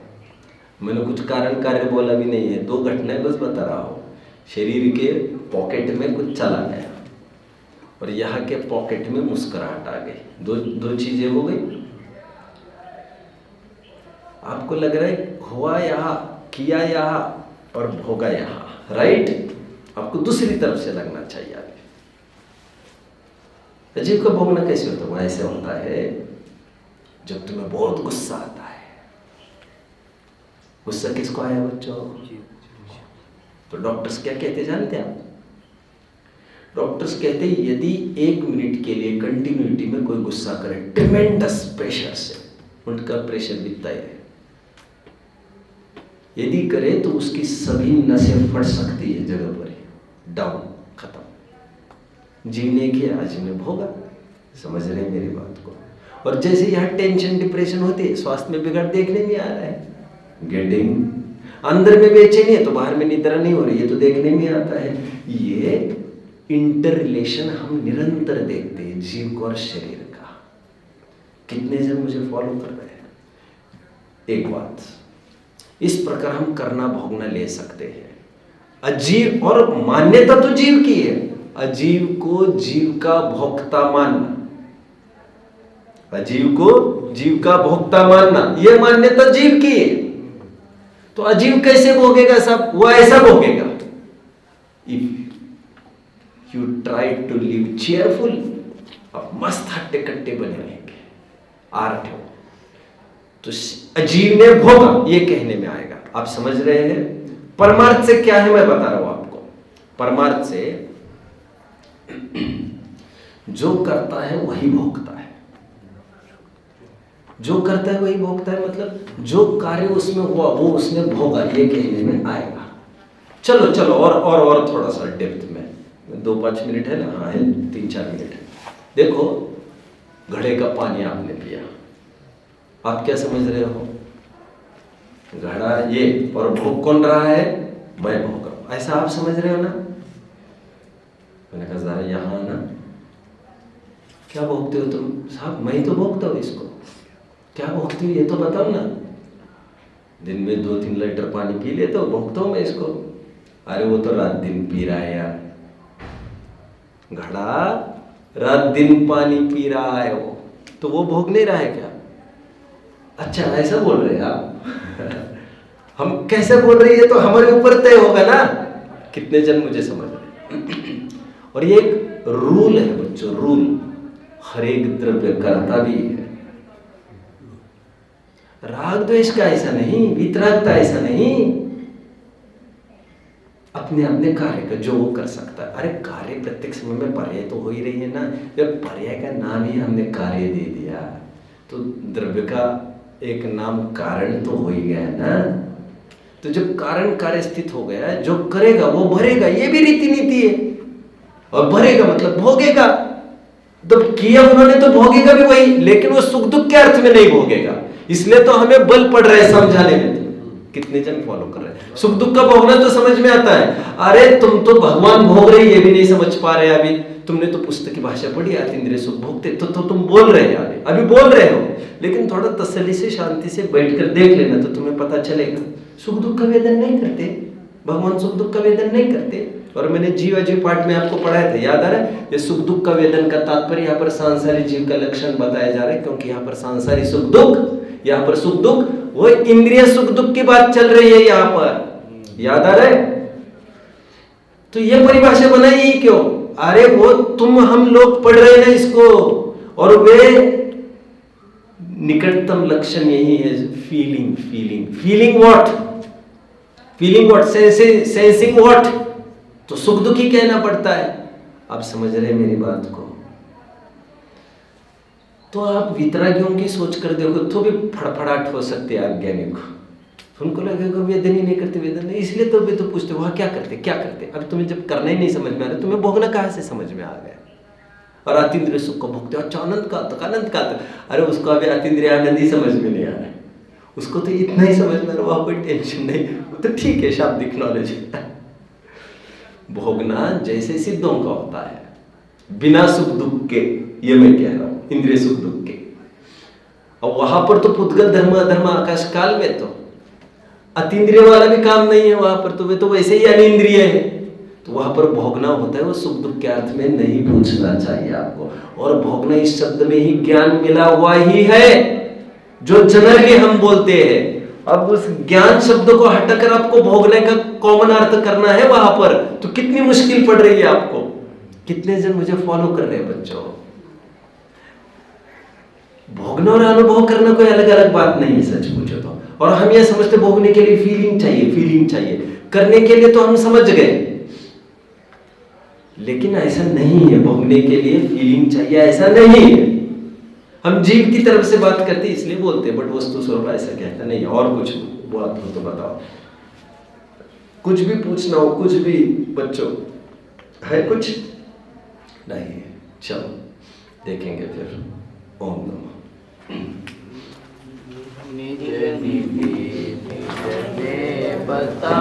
मैंने कुछ कारण कार्य बोला भी नहीं है, दो घटनाएं बस बता रहा हूं। शरीर के पॉकेट में कुछ चला गया और यहाँ के पॉकेट में मुस्कुराहट आ गई, दो चीजें हो गई। आपको लग रहा है हुआ यहाँ, किया यहाँ और भोगा यहाँ, राइट? आपको दूसरी तरफ से लगना चाहिए। अजीब का भोगना कैसे होता है? वो ऐसे होता है जब तुम्हें बहुत गुस्सा आता है। गुस्सा किसको आया बच्चों? तो डॉक्टर्स क्या कहते जानते हैं आप? डॉक्टर्स कहते हैं यदि 1 मिनट के लिए कंटिन्यूटी में कोई गुस्सा करे ट्रिमेंडस प्रेशर से, उनका प्रेशर भी तय है, यदि करे तो उसकी सभी नसें फट सकती है जगह पर ही, डाउन, खत्म। जीने की आज में भोगा, समझ रहे हैं मेरी बात को। और जैसे यहाँ टेंशन डिप्रेशन होती है, स्वास्थ्य में बिगड़ देखने में आ रहा है, गेटिंग अंदर में बेचैनी है तो बाहर में निद्रा नहीं हो रही है तो देखने में आता है। ये इंटर रिलेशन हम निरंतर देखते हैं जीव को और शरीर का। कितने जन मुझे फॉलो कर रहे हैं? एक बात, इस प्रकार हम करना भोगना ले सकते हैं। अजीव, और मान्यता तो जीव की है, अजीव को जीव का भोक्ता मानना, अजीव को जीव का भोक्ता मानना, यह मान्यता जीव की है। तो अजीव कैसे भोगेगा सब? वो ऐसा भोगेगा, if you try to live cheerful, अब मस्त हट्टे कट्टे बने रहेंगे, आर्ट हो तो अजीव ने भोगा, ये कहने में आएगा। आप समझ रहे हैं? परमार्थ से क्या है मैं बता रहा हूं आपको। परमार्थ से जो करता है वही भोगता है, जो करता है वही भोगता है, मतलब जो कार्य उसमें हुआ वो उसने भोगा, ये कहने में आएगा। चलो चलो और थोड़ा सा डेप्थ में, 2-5 मिनट है ना? हाँ है, 3-4 मिनट है। देखो, घड़े का पानी आपने पिया, आप क्या समझ रहे हो? घड़ा ये, और भोग कौन रहा है? मैं भोग रहा हूं, ऐसा आप समझ रहे हो ना? मैंने कहा जरा यहाँ ना, क्या भोगते हो तुम? साहब मैं तो भोगता हूँ इसको। क्या भोगती हो ये तो बताओ ना। दिन में 2-3 लीटर पानी पी लेते हो, भोगता हूँ मैं इसको। अरे वो तो रात दिन पी रहा है यार, घड़ा रात दिन पानी पी रहा है वो, तो वो भोग नहीं रहा है क्या? अच्छा ऐसा बोल रहे हैं आप? हम कैसे बोल रहे हैं? तो हमारे ऊपर तय होगा ना। कितने जन मुझे समझ रहे? और ये एक रूल है बच्चों, रूल, हर एक द्रव्य करता भी है। राग द्वेष का ऐसा नहीं, वितराग का ऐसा नहीं, अपने अपने कार्य का जो वो कर सकता है। अरे कार्य प्रत्येक समय में पर्याय तो हो ही रही है ना। जब पर्याय का नाम ही हमने कार्य दे दिया तो द्रव्य का एक नाम कारण तो हो ही गया ना। तो जब कारण कार्य स्थित हो गया, जो करेगा वो भरेगा, ये भी रीति नीति है। और भरेगा मतलब भोगेगा, तो किया उन्होंने तो भोगेगा भी वही, लेकिन वो सुख दुख के अर्थ में नहीं भोगेगा। इसलिए तो हमें बल पड़ रहा है समझाने में। कितने जन फॉलो कर रहे हैं? सुख दुख का भोगना तो समझ में आता है। अरे तुम तो भगवान भोग रहे, ये भी नहीं समझ पा रहे अभी। तुमने तो पुस्तक की भाषा पढ़ी, अतीन्द्रिय सुख भोगते, तो तुम बोल रहे हैं, अभी बोल रहे हो, लेकिन थोड़ा तसल्ली से शांति से बैठकर देख लेना तो तुम्हें पता चलेगा। सुख दुख का वेदन नहीं करते भगवान, सुख दुख का वेदन नहीं करते। और मैंने जीव अजीव पाठ में आपको पढ़ाया था, याद आ रहा है? ये सुख दुख का वेदन का तात्पर्य यहाँ पर सांसारिक जीव का लक्षण बताया जा रहा है, क्योंकि यहाँ पर सांसारिक सुख दुख, यहाँ पर सुख दुख, वो इंद्रिय सुख दुख की बात चल रही है यहाँ पर, याद आ रहा है? तो ये परिभाषा बनाई ही क्यों? अरे वो तुम हम लोग पढ़ रहे हैं इसको, और वे निकटतम लक्षण यही है, feeling. Feeling feeling what? Feeling what? Sensing what? तो सुख दुख ही कहना पड़ता है। आप समझ रहे हैं मेरी बात को? तो आप वितरागियों की सोच कर देखो तो भी फड़फड़ाहट हो सकती है अज्ञानी को। उनको लगेगा वेदन ही नहीं करते, वेदन नहीं, इसलिए तो वे तो पूछते वहाँ क्या करते क्या करते। अभी तुम्हें जब करना ही नहीं समझ में आ रहा, तुम्हें भोगना कहाँ से समझ में आ गया? और अतीन्द्रिय सुख को भोगते हो, अच्छा आनंद का तक, आनंद का तक। अरे उसको अभी अतीन्द्रिय आनंद ही समझ में नहीं आ रहा है, उसको तो इतना ही समझ में आ रहा, वहाँ कोई टेंशन नहीं, वो तो ठीक है, शाब्दिक नॉलेज। भोगना जैसे सिद्धों का होता है, बिना सुख दुख के, ये मैं कह रहा हूं, इंद्रिय सुख दुख के। और वहां पर तो पुद्गल धर्म अधर्म आकाश काल में तो अतीन्द्रिय वाला भी काम नहीं है वहां पर, तो वे तो वैसे ही अनिंद्रिय है। तो वहां पर भोगना होता है, वो सुख दुख के अर्थ में नहीं पूछना चाहिए आपको। और भोगना इस शब्द में ही ज्ञान मिला हुआ ही है, जो जनरली हम बोलते हैं। अब उस ज्ञान शब्द को हटाकर आपको भोगने का कॉमन अर्थ करना है वहां पर, तो कितनी मुश्किल पड़ रही है आपको। कितने जन मुझे फॉलो कर रहे हैं बच्चों? भोगना और अनुभव करना कोई अलग अलग बात नहीं है सच पूछो तो। और हम ये समझते भोगने के लिए फीलिंग चाहिए, फीलिंग चाहिए, करने के लिए तो हम समझ गए, लेकिन ऐसा नहीं है। भोगने के लिए फीलिंग चाहिए ऐसा नहीं है। हम जीव की तरफ से बात करते इसलिए बोलते हैं, बट वस्तु स्वरूप ऐसा कहता नहीं है। और कुछ बात हो तो बताओ। कुछ भी पूछना हो, कुछ भी बच्चों, है कुछ नहीं है? चलो देखेंगे फिर। ओम नमः। निज निधि निज ने बता